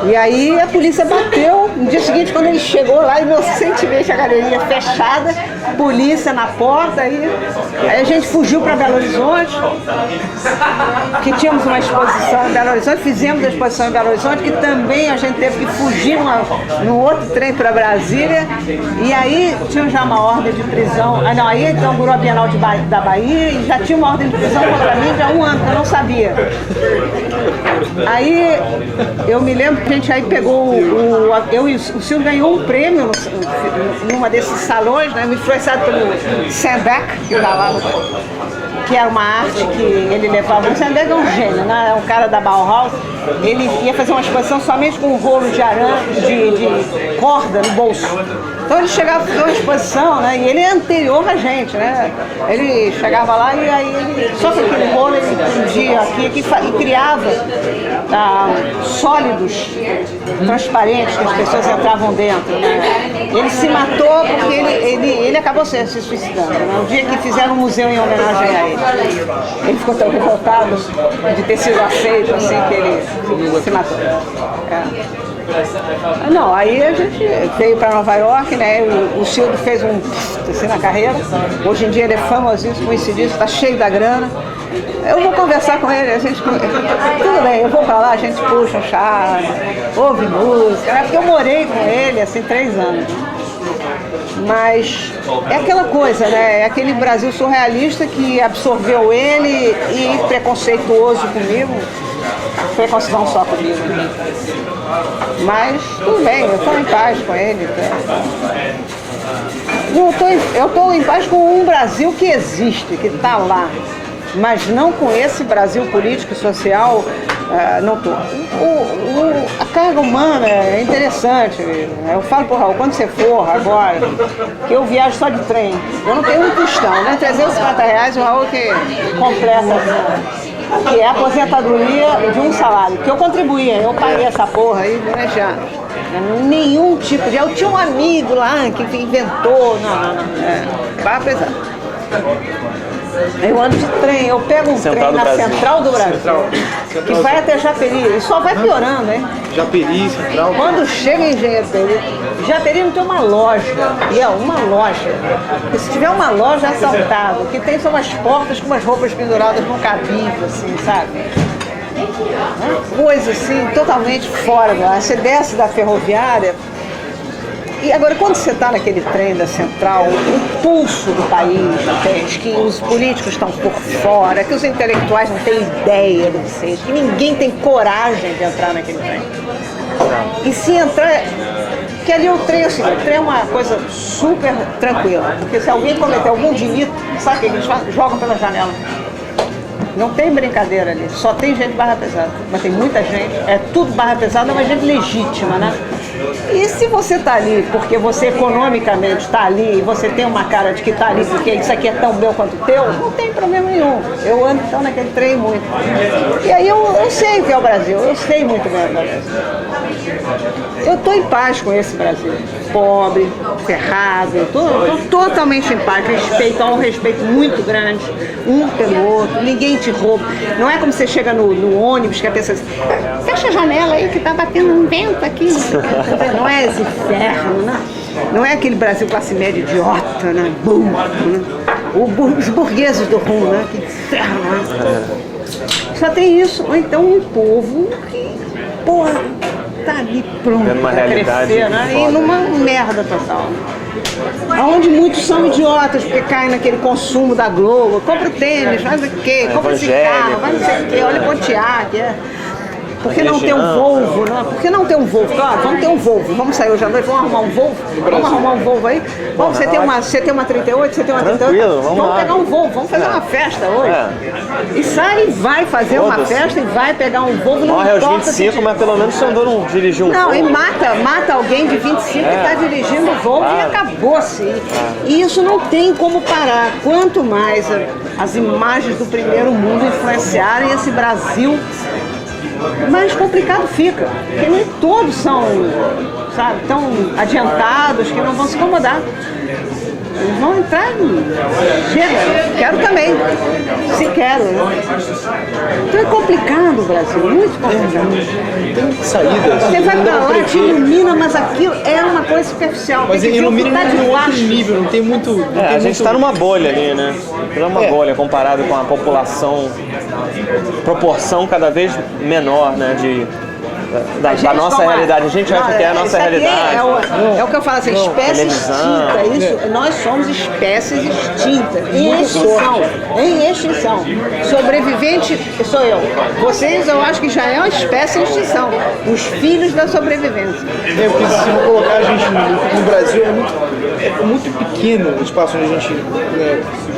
E aí a polícia bateu, no dia seguinte quando ele chegou lá, inocentemente a galeria fechada, polícia na porta, aí a gente fugiu para Belo Horizonte, que tínhamos uma exposição em Belo Horizonte, fizemos a exposição em Belo Horizonte, que também a gente teve que fugir no outro trem para Brasília, e aí tinha já uma ordem de prisão, aí inaugurou a Bienal da Bahia e já tinha uma ordem de prisão contra mim já há um ano, que eu não sabia. Aí eu me lembro que a gente aí pegou, eu e o Silvio ganhou um prêmio numa desses salões, né, influenciado pelo Sandbeck, que tá lá, que era uma arte que ele levava. O Sandbeck é um gênio, né, é um cara da Bauhaus. Ele ia fazer uma exposição somente com um rolo de arame, de corda no bolso. Então ele chegava a fazer uma exposição, né? E ele é anterior a gente, né? Ele chegava lá e aí ele, só com aquele rolo ele prendia aqui e criava sólidos transparentes que as pessoas entravam dentro, né? Ele se matou porque ele acabou se suicidando, né? O dia que fizeram um museu em homenagem a ele. Ele ficou tão revoltado de ter sido aceito, assim, que ele se matou. Não, aí a gente veio para Nova York, né? O Silvio fez assim na carreira. Hoje em dia ele é famosíssimo, coincidíssimo, está cheio da grana. Eu vou conversar com ele, tudo bem, eu vou para lá, a gente puxa um chá, ouve música, né? Porque eu morei com ele assim 3 anos. Mas é aquela coisa, né? É aquele Brasil surrealista que absorveu ele e preconceituoso comigo. Preconceito não só comigo. Mas tudo bem, eu estou em paz com ele. Eu estou em paz com um Brasil que existe, que está lá. Mas não com esse Brasil político e social, não estou. A carga humana é interessante. Eu falo pro Raul, quando você for agora, que eu viajo só de trem, eu não tenho um tostão, né? R$350, o Raul que completa, que é a aposentadoria de um salário, que eu contribuía, eu paguei essa porra aí durante anos. Nenhum tipo de... Eu tinha um amigo lá que inventou, não. Vai pesar. Eu ando de trem, eu pego um trem na Central do Brasil, que vai até Japeri, e só vai piorando, hein? Japeri, Central. Quando chega em Engenheiro Pereira, Japeri não tem uma loja, e é uma loja. Porque se tiver uma loja, é assaltado. O que tem são umas portas com umas roupas penduradas num cabide, assim, sabe? Coisa assim, totalmente fora. Você desce da ferroviária. E agora, quando você está naquele trem da Central, o pulso do país, entende? Que os políticos estão por fora, que os intelectuais não têm ideia do que seja, que ninguém tem coragem de entrar naquele trem. E se entrar... Porque ali o trem é o seguinte, o trem é uma coisa super tranquila, porque se alguém cometer algum delito, sabe o que eles fazem? Jogam pela janela. Não tem brincadeira ali, só tem gente barra pesada, mas tem muita gente, é tudo barra pesada, mas gente legítima, né? E se você está ali porque você economicamente está ali e você tem uma cara de que está ali porque isso aqui é tão meu quanto o teu, não tem problema nenhum. Eu ando então naquele trem muito. E aí eu sei o que é o Brasil, eu sei muito bem o que é o Brasil. Eu estou em paz com esse Brasil. Pobre, ferrado, eu estou totalmente em paz, há um respeito muito grande, um pelo outro, ninguém te rouba. Não é como você chega no ônibus que a pessoa diz, fecha a janela aí que tá batendo um vento aqui. Não é esse inferno, né? Não é aquele Brasil classe média idiota, né? Burro, né? Os burgueses do rum, né? Que inferno, né? Só tem isso, ou então um povo que, porra, tá ali pronto pra crescer, né? E numa merda total. onde muitos são idiotas, porque caem naquele consumo da Globo, compra o tênis, faz o quê, compra esse carro, faz não sei o quê, olha o Pontiac, Por que não ter um Volvo? Não? Por que não ter um Volvo? Claro, vamos ter um Volvo. Vamos sair hoje à noite, vamos arrumar um Volvo? Vamos arrumar um Volvo aí? Vamos, você tem uma 38, você tem uma 38? Vamos pegar um Volvo, vamos fazer uma festa hoje. E sai e vai fazer uma festa e vai pegar um Volvo. Não morre aos 25, mas pelo menos você andou não dirigiu um Volvo. Não, e mata alguém de 25 que está dirigindo o Volvo e acabou-se. E isso não tem como parar. Quanto mais as imagens do primeiro mundo influenciarem esse Brasil, mais complicado fica, porque nem todos são, sabe, tão adiantados que não vão se incomodar. Eles vão entrar e chega, quero também, se quero. Então é complicado o Brasil, muito complicado. Tem saída. Você vai pra lá, te ilumina, mas aquilo é uma coisa superficial. Mas ilumina em outro nível, não tem muito... a gente está numa bolha ali, né? É uma bolha comparado com a população, proporção cada vez menor, né? Da nossa realidade. A gente acha que é a nossa realidade. É o que eu falo assim, espécie extinta. Isso, nós somos espécies extintas, em extinção. Sobrevivente sou eu. Vocês, eu acho que já é uma espécie em extinção. Os filhos da sobrevivência. Porque se eu colocar a gente no Brasil, é muito pequeno o espaço onde a gente...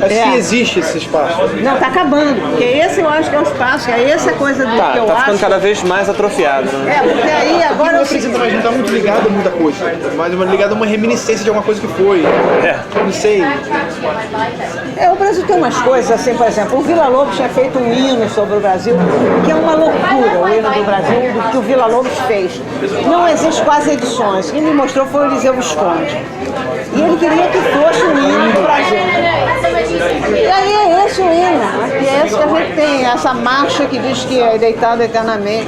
Acho que existe esse espaço. Não, tá acabando. Porque esse eu acho que é o espaço, essa coisa do que eu acho. Tá ficando cada vez mais atrofiado, né? Porque aí agora... A gente tá muito ligado a muita coisa, mas ligado a uma reminiscência de alguma coisa que foi. Não sei. O Brasil tem umas coisas assim, por exemplo, o Villa Lobos tinha feito um hino sobre o Brasil, que é uma loucura, o hino do Brasil, do que o Villa Lobos fez. Não existe quase edições. Quem me mostrou foi o Eliseu Visconde. E ele queria que fosse um hino do Brasil. E aí é esse o hino, que é esse que a gente tem, essa marcha que diz que é deitado eternamente.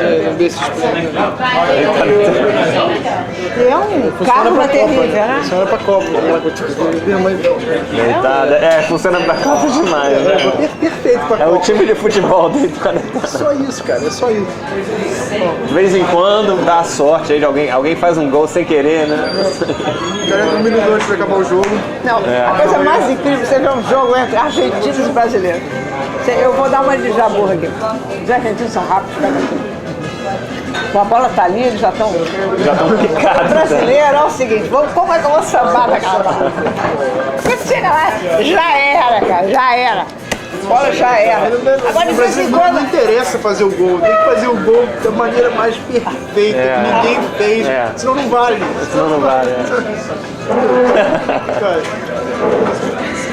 Que é um karma terrível, né? Funciona pra Copa. Deitada. Funciona pra Copa demais, né? Perfeito pra Copa. É o time de futebol deitado. É só isso, cara, é só isso. De vez em quando dá a sorte aí de alguém faz um gol sem querer, né? Já entra um minuto antes de acabar o jogo. Não, a coisa mais incrível, você vê um jogo entre argentinos e brasileiros. Eu vou dar uma de jaburra aqui. Os argentinos são rápidos, a bola tá ali, eles já estão picados. O brasileiro é o seguinte, como é que eu vou sambar daquela bola? Você chega lá, já era, cara, já era. A bola já era. Agora, de vez em quando não interessa fazer o gol, tem que fazer o gol da maneira mais perfeita, que ninguém fez, senão não vale. Senão não vale,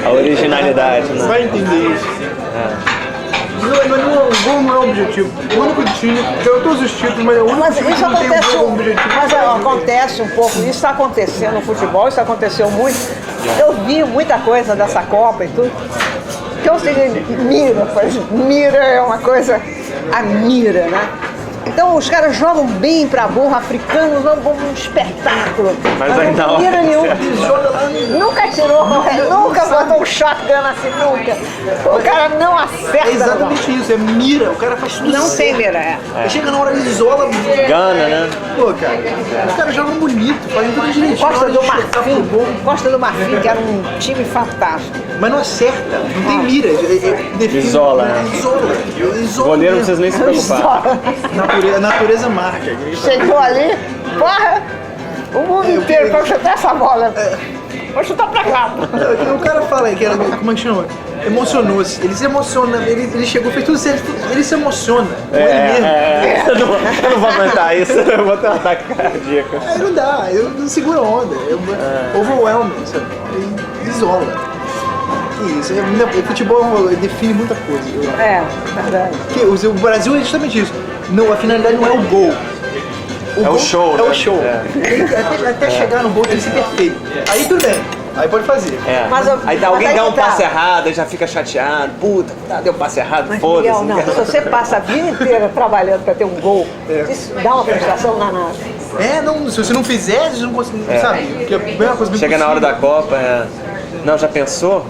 A originalidade, né? Vai entender isso. O gol não é o objetivo. O único time, ganhou todos os títulos, mas é o único time que não tem um objetivo. Mas acontece um pouco, isso está acontecendo no futebol, isso aconteceu muito. Eu vi muita coisa dessa Copa e tudo. Que eu sei, mira é uma coisa, a mira, né? Então os caras jogam bem pra burro, africanos jogam um espetáculo. Mas aí não mira nenhum. Nunca tirou, nunca botou um shotgun assim, nunca. O cara não acerta. É exatamente isso, é mira, o cara faz tudo não certo. tem mira, Chega na hora, ele isola. Gana, né? Pô, cara, os caras jogam bonito, fazem tudo direitinho. Costa do Marfim, que era um time fantástico. Mas não acerta, não tem mira. Isola, né? Isola. O goleiro não precisa nem se preocupar. A natureza marca. Chegou ali, porra, o mundo inteiro pra chutar essa bola. Vou chutar pra cá. O cara fala que era, como é que chama? Emocionou-se. Ele se emociona, ele chegou, fez tudo certo, ele se emociona. Eu não vou aguentar isso, eu vou ter um ataque cardíaco. Aí não dá, eu não seguro a onda. Overwhelming, sabe? Ele isola. Isso, o futebol define muita coisa. Verdade. O Brasil é justamente isso. Não, a finalidade não é o gol. O show. É o show. Até chegar no gol tem que ser perfeito. Aí tudo bem. Aí pode fazer. Aí alguém dá um passe errado, já fica chateado. Puta, deu um passe errado, foda-se. Não, se você passa a vida inteira trabalhando para ter um gol, isso dá uma frustração danada. Não, se você não fizer, você não consegue, sabe? Porque é a mesma coisa. Chega na hora da Copa, não, já pensou?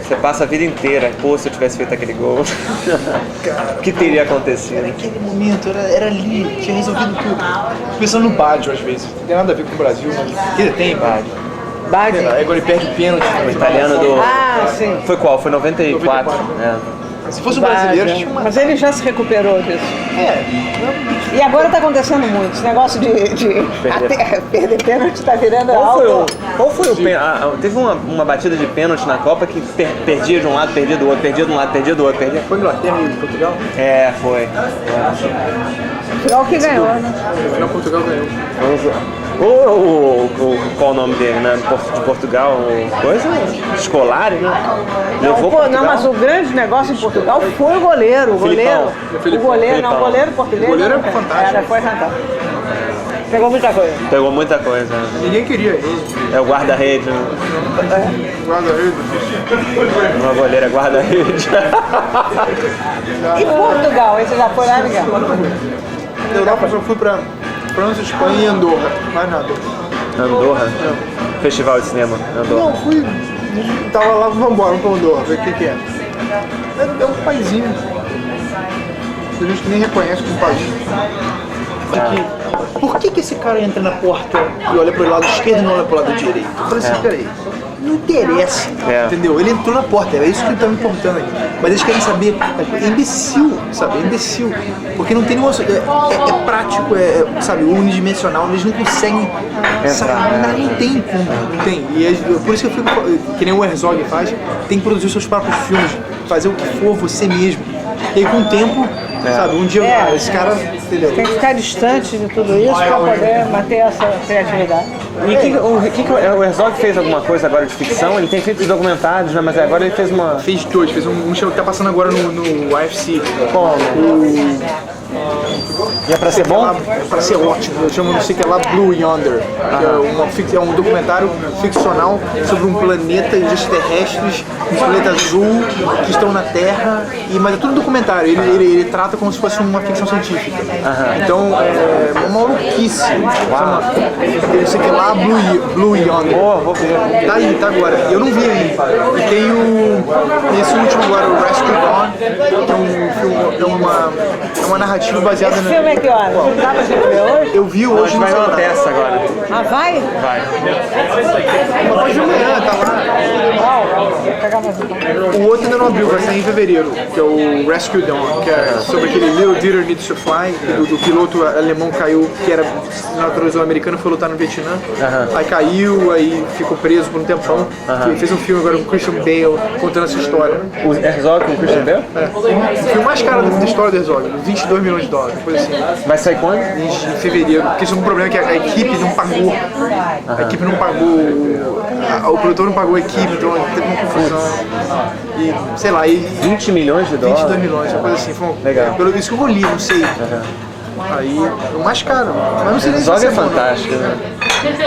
Você passa a vida inteira, pô, se eu tivesse feito aquele gol, o que teria acontecido? Naquele momento, era ali, tinha resolvido tudo. Pensando no Baggio às vezes, não tem nada a ver com o Brasil, mas ele tem Baggio. Bardi. Agora ele perde o pênalti. O italiano do... Ah, sim. Foi qual? Foi 94. Se fosse um brasileiro, Bardi. tinha uma... Mas ele já se recuperou disso. É, E agora tá acontecendo muito. Esse negócio de perder pênalti tá virando algo. Qual foi o pênalti? Teve uma batida de pênalti na Copa que perdia de um lado, perdia do outro, perdia de um lado, perdia do outro, perdia. foi Inglaterra e Portugal? É, foi. Portugal que ganhou, né? Não, Portugal ganhou. Qual o nome dele, né? De Portugal, coisa escolar, né? Levou Portugal. Não, mas o grande negócio em Portugal foi o goleiro. O goleiro, Filipão. o goleiro português. O goleiro não, é fantástico. foi fantástico. Pegou muita coisa. Pegou muita coisa. Ninguém queria ele. É o guarda-rede, né? Guarda-rede. Não é goleiro, é guarda-rede. E Portugal? Esse já foi lá, Miguel? Na Europa eu só fui pra França, Espanha e Andorra. Mais nada. Andorra? Festival de cinema, Andorra. Não, fui. Tava lá, vamos embora pra Andorra, ver o que é. É um paizinho. Tem gente que nem reconhece como país. Por que esse cara entra na porta e olha pro lado esquerdo e não olha pro lado direito? Eu falei assim, peraí, não interessa, entendeu? Ele entrou na porta, é isso que tá me importando aqui. Mas eles querem saber, é imbecil, sabe? É imbecil. Porque não tem nenhuma. É prático, sabe, unidimensional, eles não conseguem. Sabe? Não tem como, não tem. E por isso que eu fico, que nem o Herzog faz, tem que produzir seus próprios filmes, fazer o que for você mesmo. E aí com o tempo, sabe, um dia esse cara, entendeu? Tem que ficar distante de tudo isso para poder manter essa criatividade. E o Herzog fez alguma coisa agora de ficção? Ele tem feito documentários, né? Mas agora ele fez uma... Fez dois, fez um show que tá passando agora no UFC. Como? E é pra ser bom? É pra ser ótimo. Eu chamo, não sei o que lá, Blue Yonder. Que é um documentário ficcional sobre um planeta de extraterrestres, um planeta azul, que estão na Terra. Mas é tudo documentário. Ele trata como se fosse uma ficção científica. Então, é uma maluquice. Não sei o que lá, Blue Yonder. Vou ver. Tá aí, tá agora. Eu não vi ainda. E tem esse último agora, o Rescue Dawn, que é um filme, é uma narrativa baseada Esse filme é que hora? Dá pra gente ver hoje? Eu vi Hoje hoje vai no uma Sobral. peça agora. Ah, vai? Vai. Mas hoje de manhã, tá lá. Vou pegar mais um. O outro ainda não abriu, vai sair em fevereiro, que é o Rescue Dawn, que é sobre aquele Little Dieter Needs to Fly, do piloto alemão que caiu, que era naturalizou americano, foi lutar no Vietnã. Aí caiu, aí ficou preso por um tempão. E fez um filme agora com Christian Bale, contando essa história. O Herzog com o Christian Bale? O filme mais caro da história do Herzog, 22 milhões de dólares, coisa assim. Vai sair quando? Em fevereiro, porque isso é um problema que a equipe não pagou. A equipe não pagou, o produtor não pagou a equipe, então teve uma confusão. E, sei lá, 20 milhões de dólares? 22 milhões, uma coisa assim. Foi Legal. Pelo isso que eu li, não sei. Aí, o mais caro, mas não sei nem se Herzog é bom, não. fantástico, né?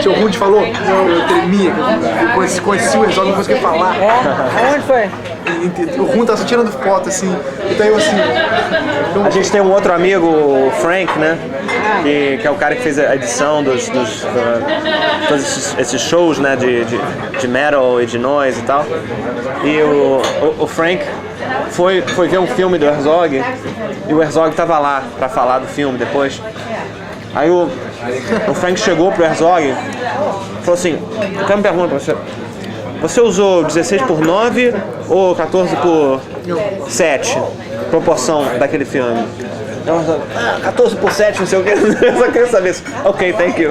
Seu Rude falou, eu tremia, eu conheci o Herzog, não conseguia falar. Aonde foi? O Rude tá só tirando foto, assim, então eu assim... A gente tem um outro amigo, o Frank, né? Que é o cara que fez a edição dos todos esses shows, né? De metal e de noise e tal. E o Frank foi ver um filme do Herzog e o Herzog tava lá pra falar do filme depois. Aí o Frank chegou pro Herzog e falou assim, eu tenho uma pergunta pra você. Você usou 16:9 ou 14:7? Proporção daquele filme. 14:7, não sei o que. Eu só queria saber isso. Ok, thank you.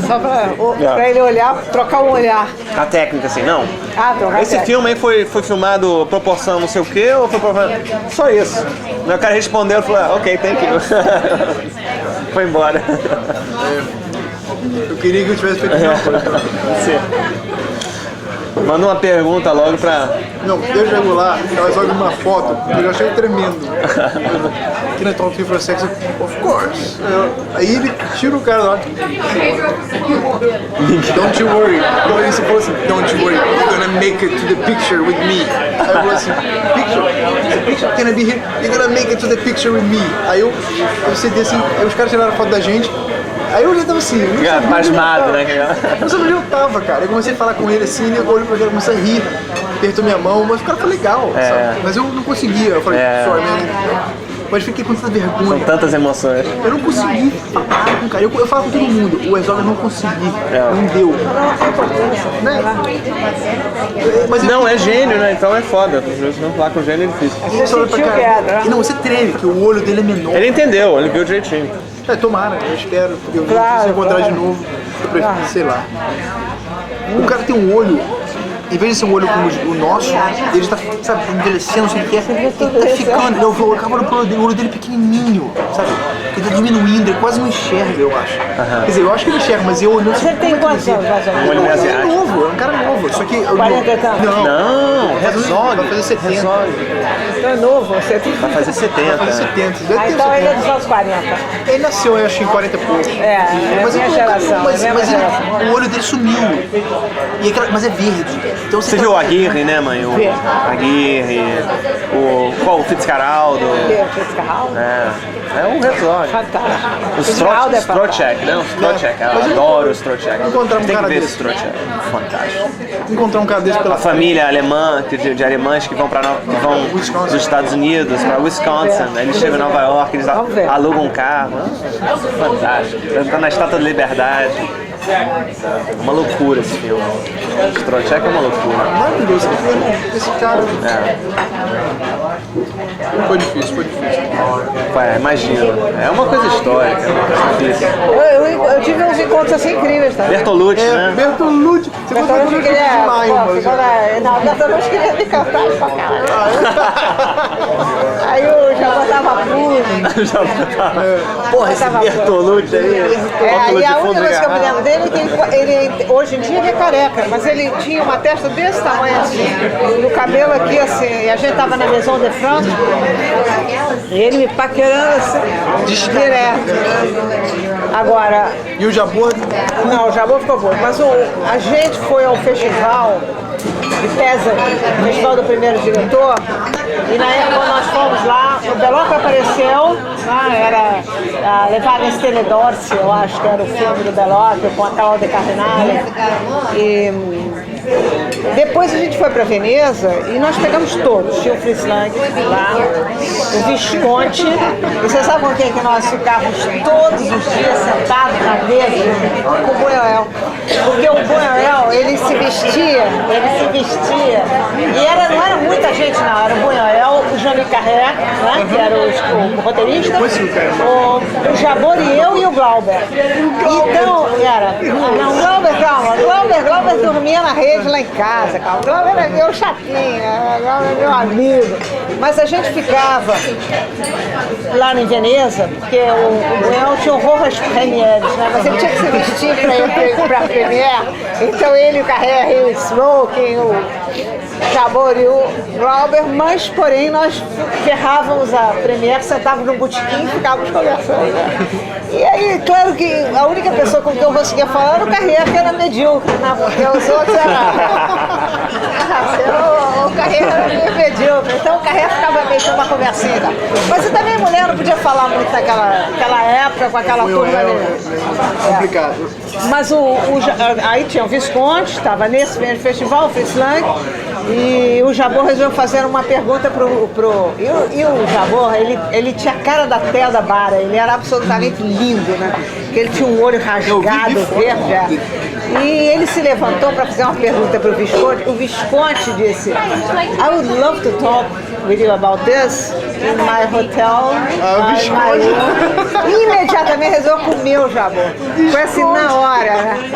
Só pra ele olhar, trocar um olhar. A técnica, assim, não. Ah, trocar Esse filme aí foi filmado proporção não sei o que ou foi proporção... Só isso. Aí o cara respondeu e falou, ok, thank you. Foi embora. Eu queria que eu tivesse feito a mesma coisa. Manda uma pergunta logo pra... Não, eu chego lá, ela joga uma foto, eu já achei tremendo. Aqui na Talk for Sex, of course. Aí ele tira o cara lá. Don't you worry. Ele falou assim, don't you worry, you're gonna make it to the picture with me. Aí eu falei assim, picture? Can I be here? You're gonna make it to the picture with me. Aí eu sentei assim, aí os caras tiraram a foto da gente. Aí eu olhei e tava assim, eu não sabia Pasmado, né? Eu não sabia onde eu tava, cara. Eu comecei a falar com ele assim, eu olhei pra ele, comecei a rir, apertou minha mão, mas o cara foi legal, sabe? Mas eu não conseguia. Eu falei, sorry, man. mas fiquei com tanta vergonha. São tantas emoções. Eu não consegui falar com o cara. Eu falo com todo mundo. O Exório não consegui. Não deu. Né? Mas Não, é gênio, né? Então é foda. Não falar com gênio é difícil. você olha pra sentiu cara. que era, né? Não, você treme, que o olho dele é menor. Ele entendeu, ele viu direitinho. Tomara, eu espero. Eu Claro, se encontrar claro. de novo. Eu prefiro, sei lá. O cara tem um olho. Em vez de ser um olho como o nosso, ele está, sabe, envelhecendo, não sei o que é. Ele tá ficando, eu acabo olhando o olho dele pequenininho, sabe? Ele tá diminuindo, ele quase não enxerga, eu acho. Quer dizer, eu acho que ele enxerga, mas eu olhando... Você tem quantos anos, mais ou menos? Um olho meio Ele é asiático. novo, é um cara novo, só que... 40 e tantos? Não, resolve. Vai fazer 70. Então é novo, você tem... Vai fazer 70. Vai fazer 70. Deve ter então ele é 70. dos anos 40. Ele nasceu, eu acho, em 40 e pouco. É Mas, minha eu- geração, mas, é minha mas ele- geração. o olho dele sumiu. Mas é verde. Então Você viu o Aguirre, né, mãe? O Aguirre, o Fitzcarraldo. Fitzcarraldo? É um resort. Fantástico. O Fitzcarraldo é Strocek, né? O Strocek, eu adoro o Strocek. Encontrar um Tem que cara ver esse desse. Strocek. Fantástico. Encontrar um cara desse pela A família alemã, de alemães que vão dos Estados Unidos para Wisconsin, aí eles chegam em Nova York, eles Vamos ver. alugam um carro. Fantástico. Tá na Estátua da Liberdade. É uma loucura esse filme. Strocek é uma loucura. Maravilhoso. Esse cara. É. Foi difícil, foi difícil. Imagina. É uma coisa histórica. Difícil. Eu tive uns encontros assim incríveis também. Bertolucci, né? Bertolucci. Você gostou Bertolucci do queria... de maio, pô, mas... ficou não, Bertolucci queria me cantar pra caralho. Aí eu já botava pulo. Já tá. Porra, esse Bertolucci aí. Aí a única coisa que eu me lembro lembro. dele é que ele, hoje em dia ele é careca, mas ele tinha uma testa desse tamanho assim, e o cabelo aqui assim, e a gente tava na Maison de France, e ele me paquerando assim, direto. Agora, E o Jabor... não, o Jabor ficou bom, mas a gente foi ao festival de Pesa, o festival do primeiro diretor, e na época quando nós fomos lá, o Beloca apareceu, era Levar nesse Dorsi, eu acho que era o filme do Beloca, com a Cláudia Cardinale. E depois a gente foi para Veneza e nós pegamos todos. Tinha o Fritz Lang lá, o Visconti. E você sabe com quem que nós ficávamos todos os dias sentados na mesa? Com o Buñuel. Porque o Buñuel, ele se vestia. E não era muita gente, não. Era o Buñuel, o Jean-Luc Carré, né, que era o roteirista, o Jabor e eu e o Glauber. Então, era... Não, Glauber dormia na rede lá em casa, calma. Glauber era meu chatinho, Glauber era meu amigo. Mas a gente ficava lá em Veneza, porque o Buñuel tinha horror às premieres, né? Mas ele tinha que se vestir para a premiere. Então ele e o Carré, o Smoking, o Jabor e o Glauber, mas porém nós ferrávamos a premiere, sentávamos num botequim e ficávamos conversando. Né? E aí, claro que a única pessoa com quem eu conseguia falar era o Carré, que era medíocre, né? Porque os outros o Carré era meio medíocre, então o Carré ficava meio com uma conversinha. Mas também mulher não podia falar muito naquela época com aquela turma ali. Complicado. Mas aí tinha o Visconti, estava nesse festival, o Fritz Lang, e o Jabor resolveu fazer uma pergunta e o Jabor, ele tinha a cara da Telda Bara, ele era absolutamente lindo, né? Porque ele tinha um olho rasgado, verde. E ele se levantou para fazer uma pergunta para o Visconti. O Visconti disse: I would love to talk with you about this in my hotel. E imediatamente resolveu comer o Jabor. Foi assim na hora, né?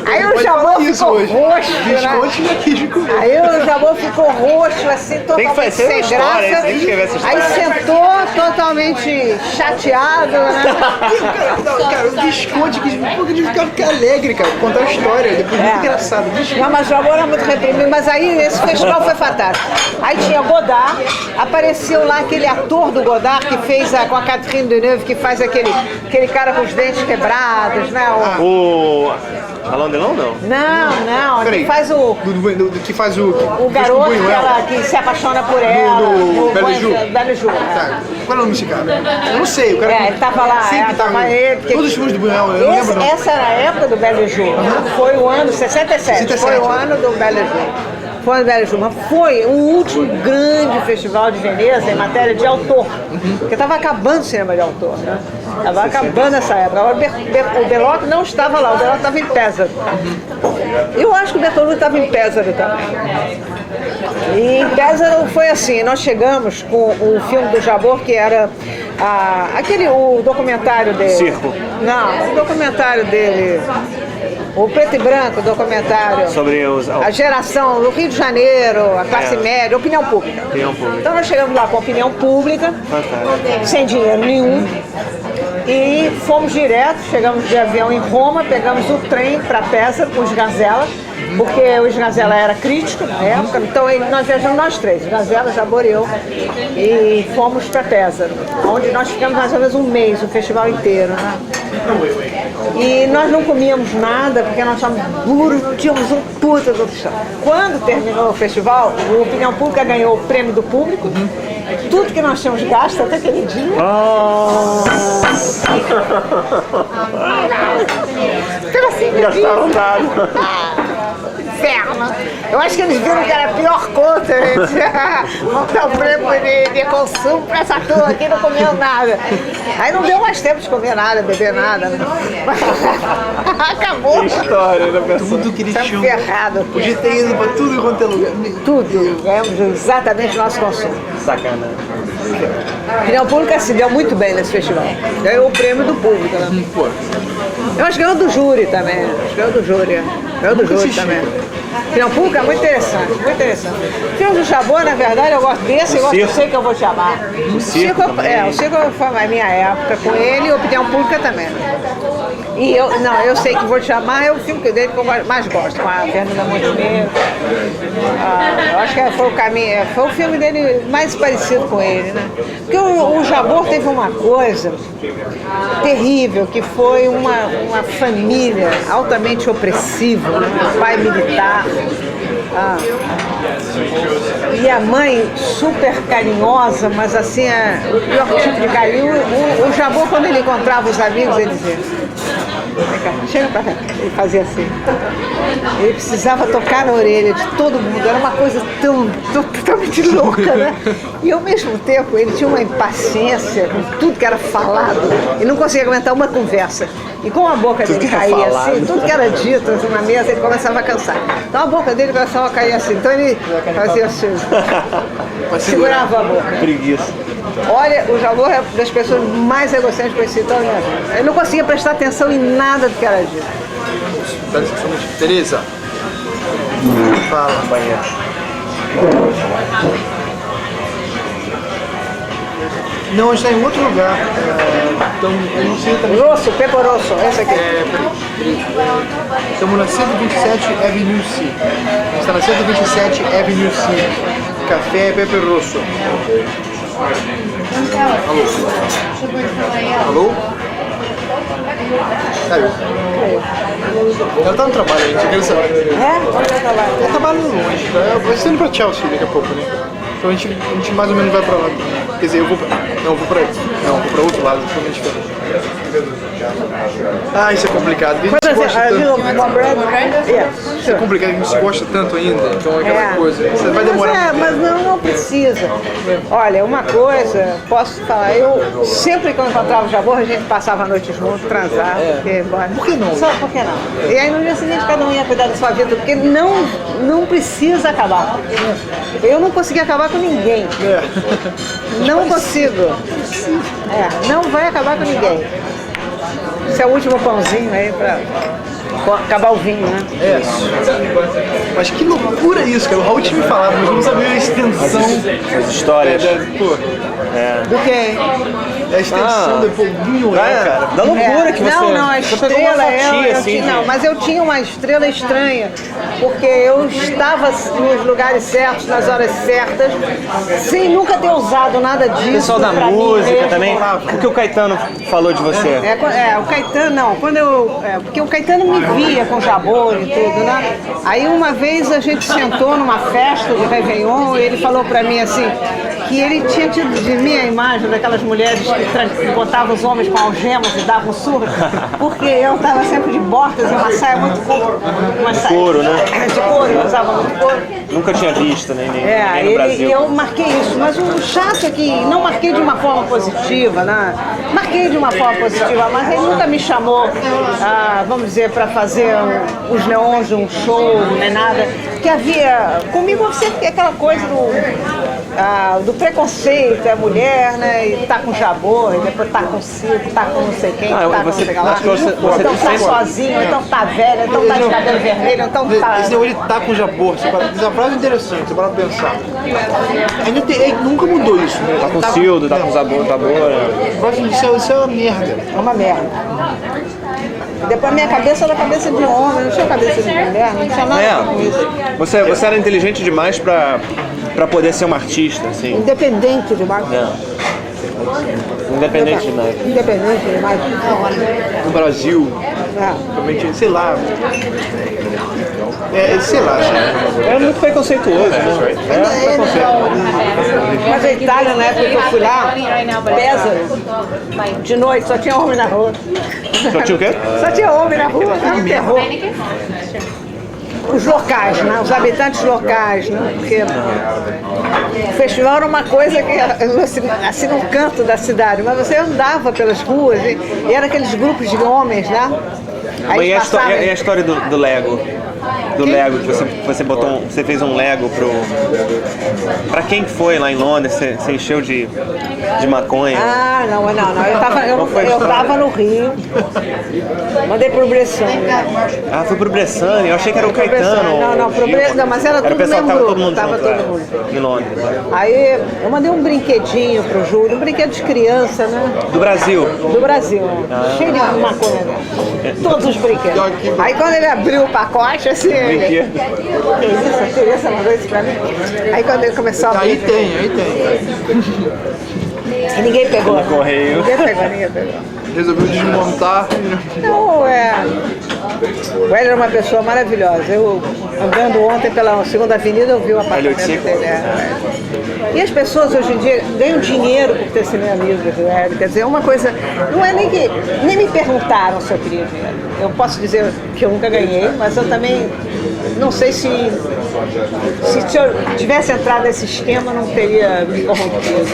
Aí o Jabor ficou roxo, Visconti já quis comer. Aí o Jabor ficou roxo, assim, totalmente sem graça. Aí sentou totalmente chateado, né? Cara, o Visconti quis ficar alegre, cara, contar a história. Depois muito engraçado. Não, mas o Jabor era muito reprimido. Mas aí esse festival foi fantástico. Aí tinha Godard, apareceu lá aquele ator do Godard que fez com a Catherine Deneuve, que faz aquele cara com os dentes quebrados, né? O Alain Delon, não? Não, Peraí. que faz o Que faz o garoto Buñuel. que se apaixona por ela. do Belle Jour. Belle Jour. Tá. Qual é o nome desse cara? Eu não sei. O cara Ele tava lá, sempre tava ele. porque- Todos os filmes do Buñuel, eu não lembro não. Essa era a época do Belle Jour. Foi o ano 67. 67, Foi o né? ano do Belle Jour. Sinfônico de Velha Juba. Foi o último grande festival de Veneza em matéria de autor. Porque estava acabando o cinema de autor, né? Estava acabando essa época. Agora, o Bellocchio não estava lá, o Bellocchio estava em Pesaro. Eu acho que o Bertolucci estava em Pesaro também. E em Pesaro foi assim, nós chegamos com o filme do Jabor, que era o documentário dele. Circo. Não, o documentário dele, o preto e branco documentário. Sobre a geração do Rio de Janeiro, a classe média, opinião pública. Opinião pública. Então nós chegamos lá com opinião pública, sem dinheiro nenhum. E fomos direto, chegamos de avião em Roma, pegamos o trem para Pesaro com os Gazela, porque o Gazela era crítico na época, então nós viajamos nós três, o Gazela, Jabor e eu, e fomos para Pesaro, onde nós ficamos mais ou menos um mês, o festival inteiro, né? E nós não comíamos nada, porque nós estávamos duros, tínhamos um puta do chão. Quando terminou o festival, o Opinião Pública ganhou o prêmio do público, tudo que nós tínhamos gasto até aquele dia. Gastaram nada. Inferno. Eu acho que eles viram que era a pior conta, gente. Montar o prêmio de consumo pra essa turma aqui, não comeu nada. Aí não deu mais tempo de comer nada, beber nada. Né? Acabou. Que história, né, pessoal? Tudo que eles tinham. Ferrado. Podia ter ido pra tudo quanto é lugar. Tudo. Ganhamos exatamente o nosso consumo. Sacanagem. A opinião pública se deu muito bem nesse festival. Ganhou o prêmio do público, né? Pô, Eu acho que ganhou do júri também. Acho que ganhou do júri. Ganhou do júri também. Opinião pública é muito interessante, muito interessante. O filme do Jabor, na verdade, eu gosto desse e gosto do Sei Que Eu Vou Te Amar. O Circo o Circo foi a minha época com ele e a Opinião Pública também. E eu Sei Que Vou Te Amar é o filme dele que eu mais gosto, com a Fernanda Montenegro. Eu acho que foi o filme dele mais parecido com ele, né? Porque o Jabor teve uma coisa terrível, que foi uma família altamente opressiva, um pai militar. E a mãe super carinhosa, mas assim, o pior tipo de carinho. O Jabor, quando ele encontrava os amigos, ele dizia: vem cá, chega pra cá. Ele fazia assim. Ele precisava tocar na orelha de todo mundo. Era uma coisa totalmente louca, né? E ao mesmo tempo ele tinha uma impaciência com tudo que era falado. Ele não conseguia aguentar uma conversa. E com a boca dele caía assim, tudo que era dito na mesa, ele começava a cansar. Então a boca dele começava a cair assim. Então ele fazia assim. Segurava a boca. Preguiça. Olha, o Jabor é das pessoas mais egocêntricas que eu conheci toda a minha vida. Ele não conseguia prestar atenção em nada do que era dito. Tereza. Fala. Banheiro. Não, a gente está em outro lugar. Então, eu não sei também. Rosso, Pepe Rosso, esse aqui. Estamos na 127 Avenue C. A gente está na 127 Avenue C. Café Pepe Rosso. Alô? Alô? Saiu. Ela tá no trabalho, gente. Eu quero saber. É? Ela trabalha longe. Vai ser indo pra Chelsea daqui a pouco, né? Então a gente mais ou menos vai pra lá também. Quer dizer, eu vou pra outro lado, totalmente diferente. Ah, isso é complicado. A gente se gosta tanto. Isso é complicado, a gente se gosta tanto ainda. Então é aquela coisa. Você vai demorar muito tempo. Mas não precisa. Olha, uma coisa, posso falar, eu sempre que eu encontrava o Jabor, a gente passava a noite junto, transar. Por que não? Só por que não? E aí no dia seguinte cada um ia cuidar da sua vida, porque não precisa acabar. Eu não consegui acabar com ninguém. Não consigo. Não vai acabar com ninguém. Esse é o último pãozinho aí pra acabar o vinho, né? Mas que loucura isso, cara. O Raul tinha me falado, mas eu não sabia a extensão. As histórias. Do quê? É a extensão do vinho, né, cara? Da loucura que você... Não, a estrela assim, não, mas eu tinha uma estrela estranha, porque eu estava nos lugares certos, nas horas certas, sem nunca ter usado nada disso. O pessoal da música também, o que o Caetano falou de você? O Caetano, não, porque o Caetano me via com Jabor e tudo, né? Aí uma vez a gente sentou numa festa de Réveillon e ele falou pra mim assim, que ele tinha tido de mim a imagem daquelas mulheres que botava os homens com algemas e dava um surdo, porque eu estava sempre de botas e uma saia muito curta. Couro, né? De couro, eu usava muito couro. Nunca tinha visto, nem no Brasil. E eu marquei isso, mas o chato é que não marquei de uma forma positiva, né? Marquei de uma forma positiva, mas ele nunca me chamou, vamos dizer, para fazer os neons de um show, nem nada. Que havia, comigo sempre aquela coisa do preconceito, a mulher, né? E tá com jabô, e depois tá com circo, tá com não sei quem, tá com não sei lá. Então tá sozinho, então tá velha, então tá de cabelo vermelho, então tá... Esse negócio de tá com jabô, essa frase é interessante, você para pensar. Nunca mudou isso, né? Tá com cildo, tá com jabô, Isso é uma merda. É uma merda. Depois minha cabeça era cabeça de homem, não tinha cabeça de mulher, não tinha nada com isso. Você era inteligente demais pra poder ser uma artista, assim. Independente demais. Independente demais. Independente demais. No Brasil, realmente, sei lá. Sei lá. É muito preconceituoso, né? Mas a Itália, na época que eu fui lá, Pesaro, de noite, só tinha homem na rua. Só tinha o quê? Só tinha homem na rua, era um terror. Os locais, né? Os habitantes locais, né? Porque o festival era uma coisa que, assim, no canto da cidade, mas você andava pelas ruas e eram aqueles grupos de homens, né? Aí e a história do Lego? Do Lego, que você fez um Lego pra quem foi lá em Londres, você encheu de maconha? Não, eu tava no Rio, mandei pro Bressane. Foi pro Bressane, eu achei que era o Caetano. Não, pro Bressane, mas era tudo mesmo grupo, tava todo mundo em Londres. Aí eu mandei um brinquedinho pro Júlio, um brinquedo de criança, né? Do Brasil? Do Brasil, cheio de maconha, né? Todos os brinquedos. Aí quando ele abriu o pacote, assim... Brinquedo. A Teresa mandou isso pra mim. Aí quando ele começou a abrir... Aí tem. E ninguém pegou. No correio. Ninguém pegou. Resolveu desmontar. Não, o Hélio era uma pessoa maravilhosa. Eu, andando ontem pela Segunda Avenida, eu vi o apartamento dele. E as pessoas hoje em dia ganham dinheiro por ter sido amigo do Hélio. Quer dizer, é uma coisa... Não é nem que... Nem me perguntaram se eu queria dinheiro. Eu posso dizer que eu nunca ganhei, mas eu também não sei se eu tivesse entrado nesse esquema, não teria me corrompido.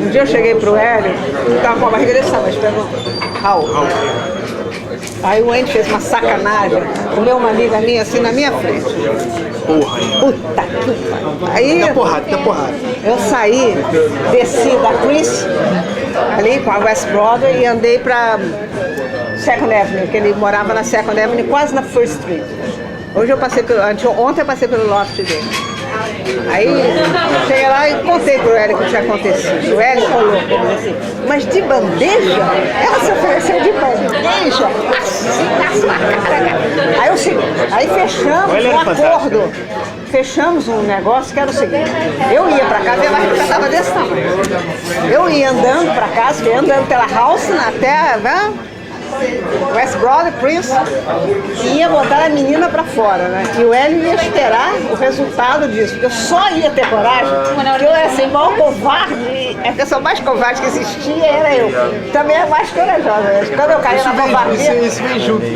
Um dia eu cheguei pro Hélio, estava com a barriga desse tamanho, pegou Raul. Aí o Andy fez uma sacanagem, comeu uma amiga minha assim na minha frente. Porra. Puta que pariu. Aí dá porrada. Eu saí, desci da Chris, ali com a West Broadway, e andei pra Second Avenue, que ele morava na Second Avenue, quase na First Street. Ontem eu passei pelo loft dele. Aí cheguei lá e contei pro Hélio o que tinha acontecido. O Hélio falou assim, mas de bandeja? Ela se ofereceu de bandeja? Assim, na cara. Aí fechamos um acordo. Fechamos um negócio que era o seguinte, eu ia pra casa e a barriga estava desse tamanho. Eu ia andando pra casa, ia andando pela house até... Né? West Broadway, Prince, e ia botar a menina pra fora, né? E o Hélio ia esperar o resultado disso, porque eu só ia ter coragem, porque eu era assim, igual covarde, a pessoa mais covarde que existia era eu. Também é mais corajosa. Quando eu caí na covardia... Isso vem junto.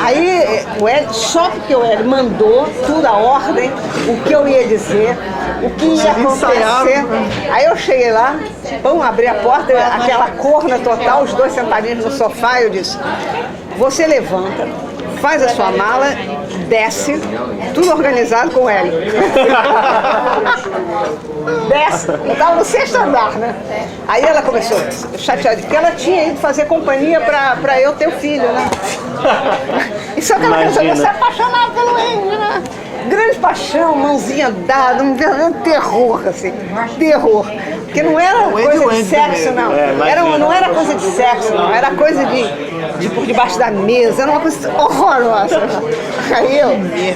Aí, o Hélio, só porque o Hélio mandou tudo à ordem, o que eu ia dizer, o que ia acontecer. Aí eu cheguei lá, abri a porta, aquela corna total, os dois sentadinhos no sofá, eu disse, você levanta, faz a sua mala, desce, tudo organizado com o Hélio. Desce, eu estava no 6º andar, né? Aí ela começou chateada, porque ela tinha ido fazer companhia para eu ter o filho, né? E só que ela resolveu se apaixonar pelo Hélio, né? Grande paixão, mãozinha dada, um verdadeiro terror, assim, terror. Porque não era coisa de sexo, não. Não era coisa de sexo, não. Era coisa de por debaixo da mesa, era uma coisa horrorosa. Aí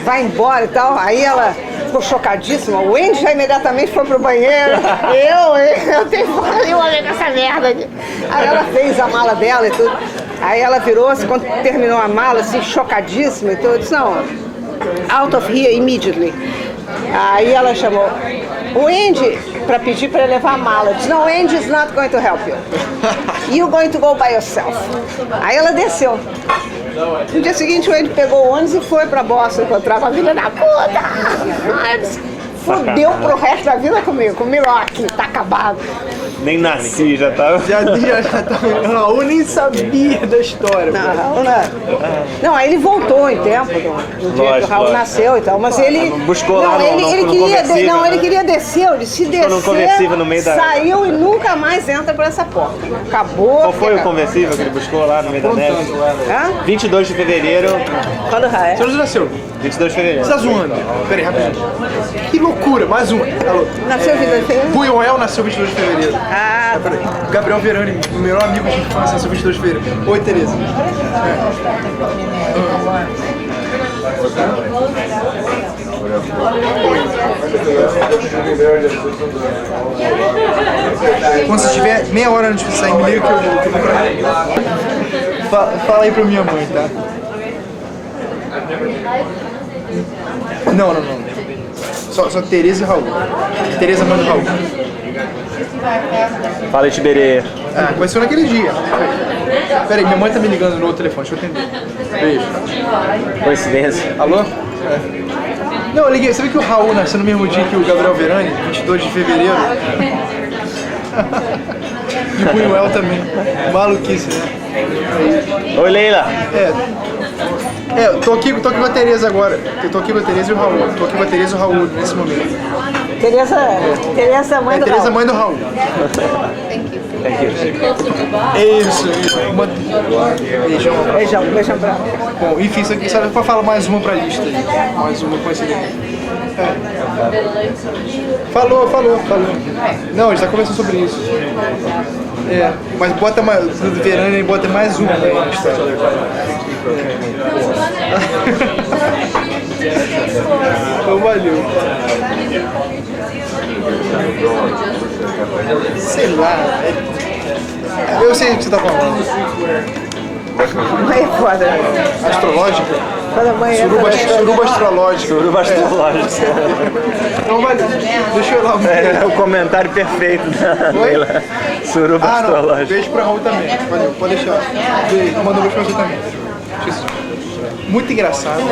vai embora e tal, aí ela ficou chocadíssima. O Andy já imediatamente foi pro banheiro. Eu tenho que essa merda aqui. Aí ela fez a mala dela e tudo. Aí ela virou-se, quando terminou a mala, assim, chocadíssima e tudo, eu disse, não, out of here immediately. Aí ela chamou, o Andy, para pedir para ele levar a mala, disse, no, Andy is not going to help you. You're going to go by yourself. Aí ela desceu. No dia seguinte, o Andy pegou o ônibus e foi para Boston encontrar com a filha da puta. Fudeu pro resto da vida comigo, ó, aqui, tá acabado. Nem nasci, já tava. Já tava. Raul nem sabia da história. Não, Raul não, aí ele voltou em tempo, no dia que o Raul nasceu e tal, mas ele... Buscou lá no conversível, ele queria descer, ele se desceu, no meio saiu e nunca mais entra por essa porta. Acabou. Qual foi o conversível que ele buscou lá no meio da neve? Hã? 22 de fevereiro. Quando é? Você não nasceu? 22 de fevereiro. Você tá zoando? Peraí, rapidinho. Que loucura, mais uma. Alô. Nasceu 22 de fevereiro? Buñuel nasceu 22 de fevereiro. Ah, Peraí. Gabriel Verani, o melhor amigo de infância, nasceu 22 de fevereiro. Oi, Tereza. Quando você estiver meia hora antes de sair, me liga que eu vou pra... Fala aí pra minha mãe, tá? Não. Só Tereza e Raul. Tereza manda o Raul. Fala, Tiberê. Ah, começou naquele dia. Peraí, minha mãe tá me ligando no outro telefone, deixa eu atender. Beijo. Coincidência. Alô? É. Não, eu liguei. Sabe que o Raul nasceu no mesmo dia que o Gabriel Verani, 22 de fevereiro? E o Buñuel também. Maluquice, né? Oi, Leila. Eu tô aqui com a Tereza agora. Eu tô aqui com a Tereza e o Raul. Tô aqui com a Tereza e o Raul nesse momento. Tereza mãe do Raul. Tereza mãe do Raul. É isso. Beijão pra ela. Bom, enfim, isso aqui só pra falar mais uma pra lista. Mais uma coincidência. Falou. Não, a gente tá conversando sobre isso. Mas bota mais. No verano ele bota mais uma aí na história. Então valeu. Sei lá. Eu sei o que você tá falando. Mãe é foda. Astrológica? Quando a mãe Suruba astrológica. Suruba astrológica. Então valeu. Deixa eu lá. É o comentário perfeito da Leila. Suruba astrológica. Beijo pra Raul também. Valeu, pode deixar. Beijo. Manda um beijo pra você também. Muito engraçado.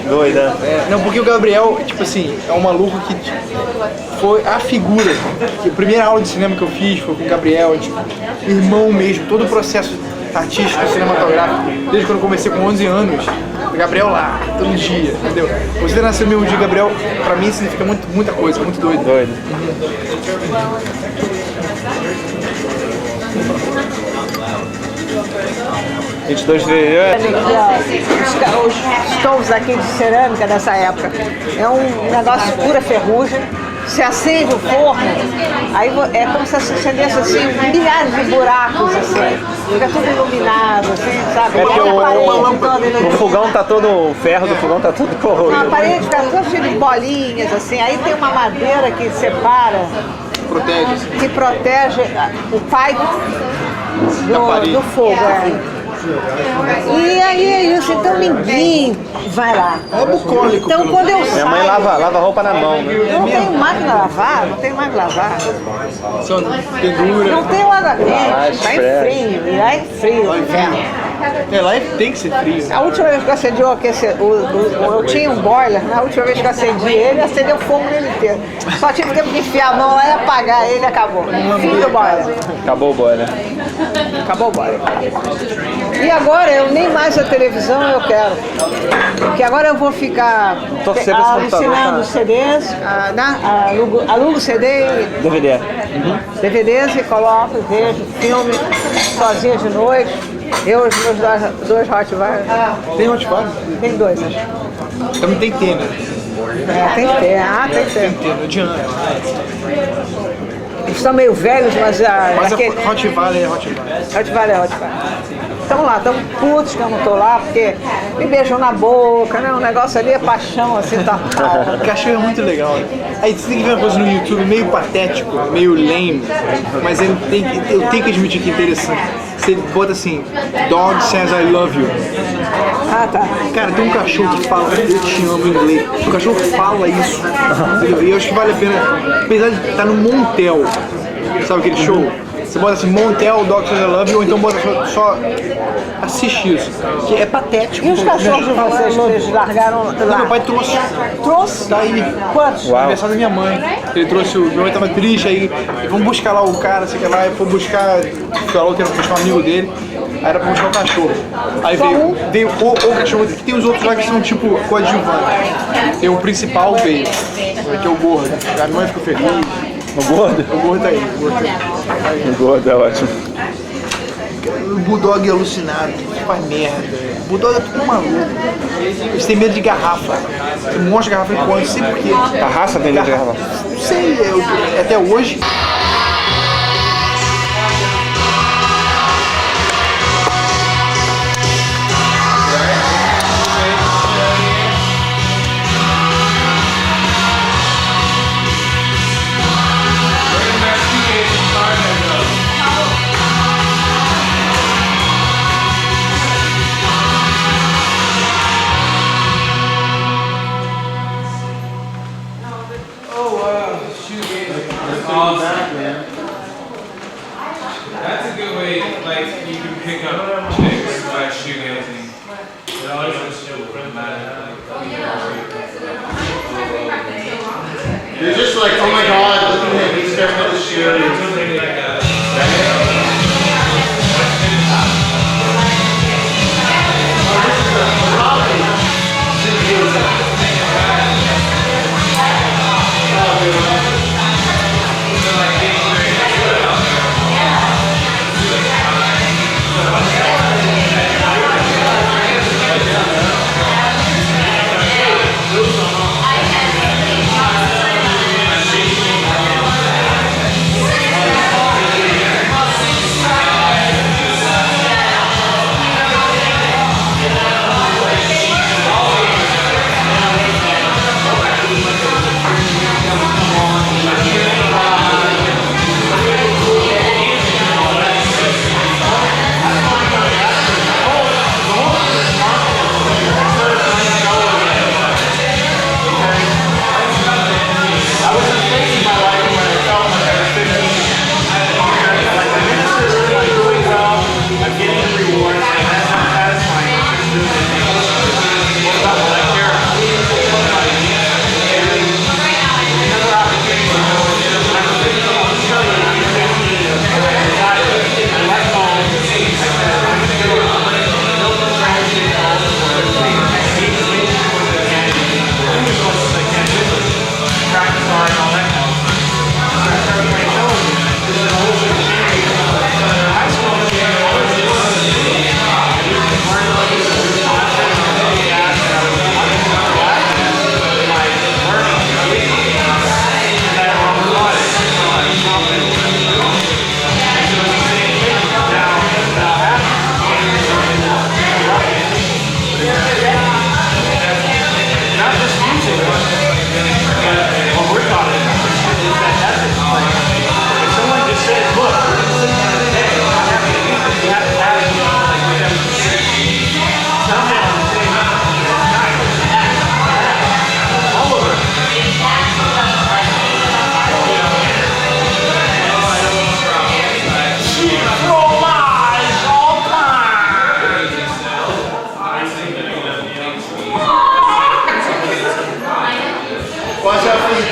Doida. Não, porque o Gabriel, tipo assim, é um maluco que foi a figura. A primeira aula de cinema que eu fiz foi com o Gabriel, tipo, irmão mesmo, todo o processo artístico, cinematográfico, desde quando eu comecei com 11 anos, o Gabriel lá, todo dia, entendeu? Você nasceu no mesmo dia, Gabriel, pra mim significa muita coisa, muito doido. Doido. 22 de fevereiro. Os estovos aqui de cerâmica dessa época. É um negócio de pura ferrugem. Você acende o forno, aí é como se acendesse assim, milhares de buracos, assim. Fica tudo iluminado, assim, sabe? É porque o fogão tá todo, o ferro do fogão tá todo corroído. A parede fica toda cheia de bolinhas, assim. Aí tem uma madeira que separa, que protege o pai do fogo. E aí é isso, então ninguém vai lá. É bucólico. Então quando eu Minha saio... mãe lava roupa na mão, né? Eu não tenho máquina lavar, não tenho mais que lavar. Só pendura. Não tem lava quente, tá em frio, e lá é frio o inverno. Lá tem que ser frio. A última vez que eu acendi eu tinha um boiler, na última vez que eu acendi ele, acendeu fogo nele inteiro. Só tive tempo de enfiar a mão lá e apagar ele e acabou. Fim do boiler. Acabou o boiler. Acabou o boiler. E agora eu nem mais a televisão eu quero. Porque agora eu vou ficar alucinando CDs, alugo CD e DVD. DVDs e coloco, vejo filme sozinha de noite. Eu e os meus dois Rottweilers. Tem Rottweiler? Tem dois, né? Também tem que ter, né? Tem que ter, tem que ter. Tem que ter, não adianta. Eles estão meio velhos, mas Rottweiler é Rottweiler. Rottweiler. Estamos lá, estamos putos que eu não estou lá, porque me beijam na boca, né? O negócio ali é paixão, assim, total. O cachorro é muito legal, né? Aí você tem que ver uma coisa no YouTube meio patético, meio lame, mas eu tenho que admitir que é interessante. Você bota assim, Dog says I love you. Ah, tá. Cara, tem um cachorro que fala eu te amo em inglês. O cachorro fala isso. Entendeu? E eu acho que vale a pena, apesar de estar no Montel, sabe aquele show? Você bota assim, Montel, Doctors I Love You, ou então bota só assiste isso. Que é patético. E os cachorros de vocês, vocês largaram lá? Meu pai trouxe. Trouxe? Tá aí. Quantos? Uau. Aniversário da minha mãe. Ele trouxe, minha mãe tava triste, aí vamos buscar lá o cara, sei lá, e foi buscar, falou que era buscar um amigo dele, aí era pra buscar o cachorro. Aí veio o cachorro dele, que tem os outros lá que são tipo coadjuvantes. Tem o principal veio, que é o gordo. A minha mãe ficou feliz. O gordo? O gordo tá aí, o gordo tá aí. O gordo é ótimo. O Bulldog é alucinado, faz merda. O Bulldog é tudo maluco. Eles têm medo de garrafa. Você mostra a garrafa e põe, não sei porquê. A raça tem medo de garrafa? Não sei, até hoje. That's a good way, like, you can pick up chicks by shoegazing. You're just like, oh my god, look at him, he's staring at the shoe. Watch out for the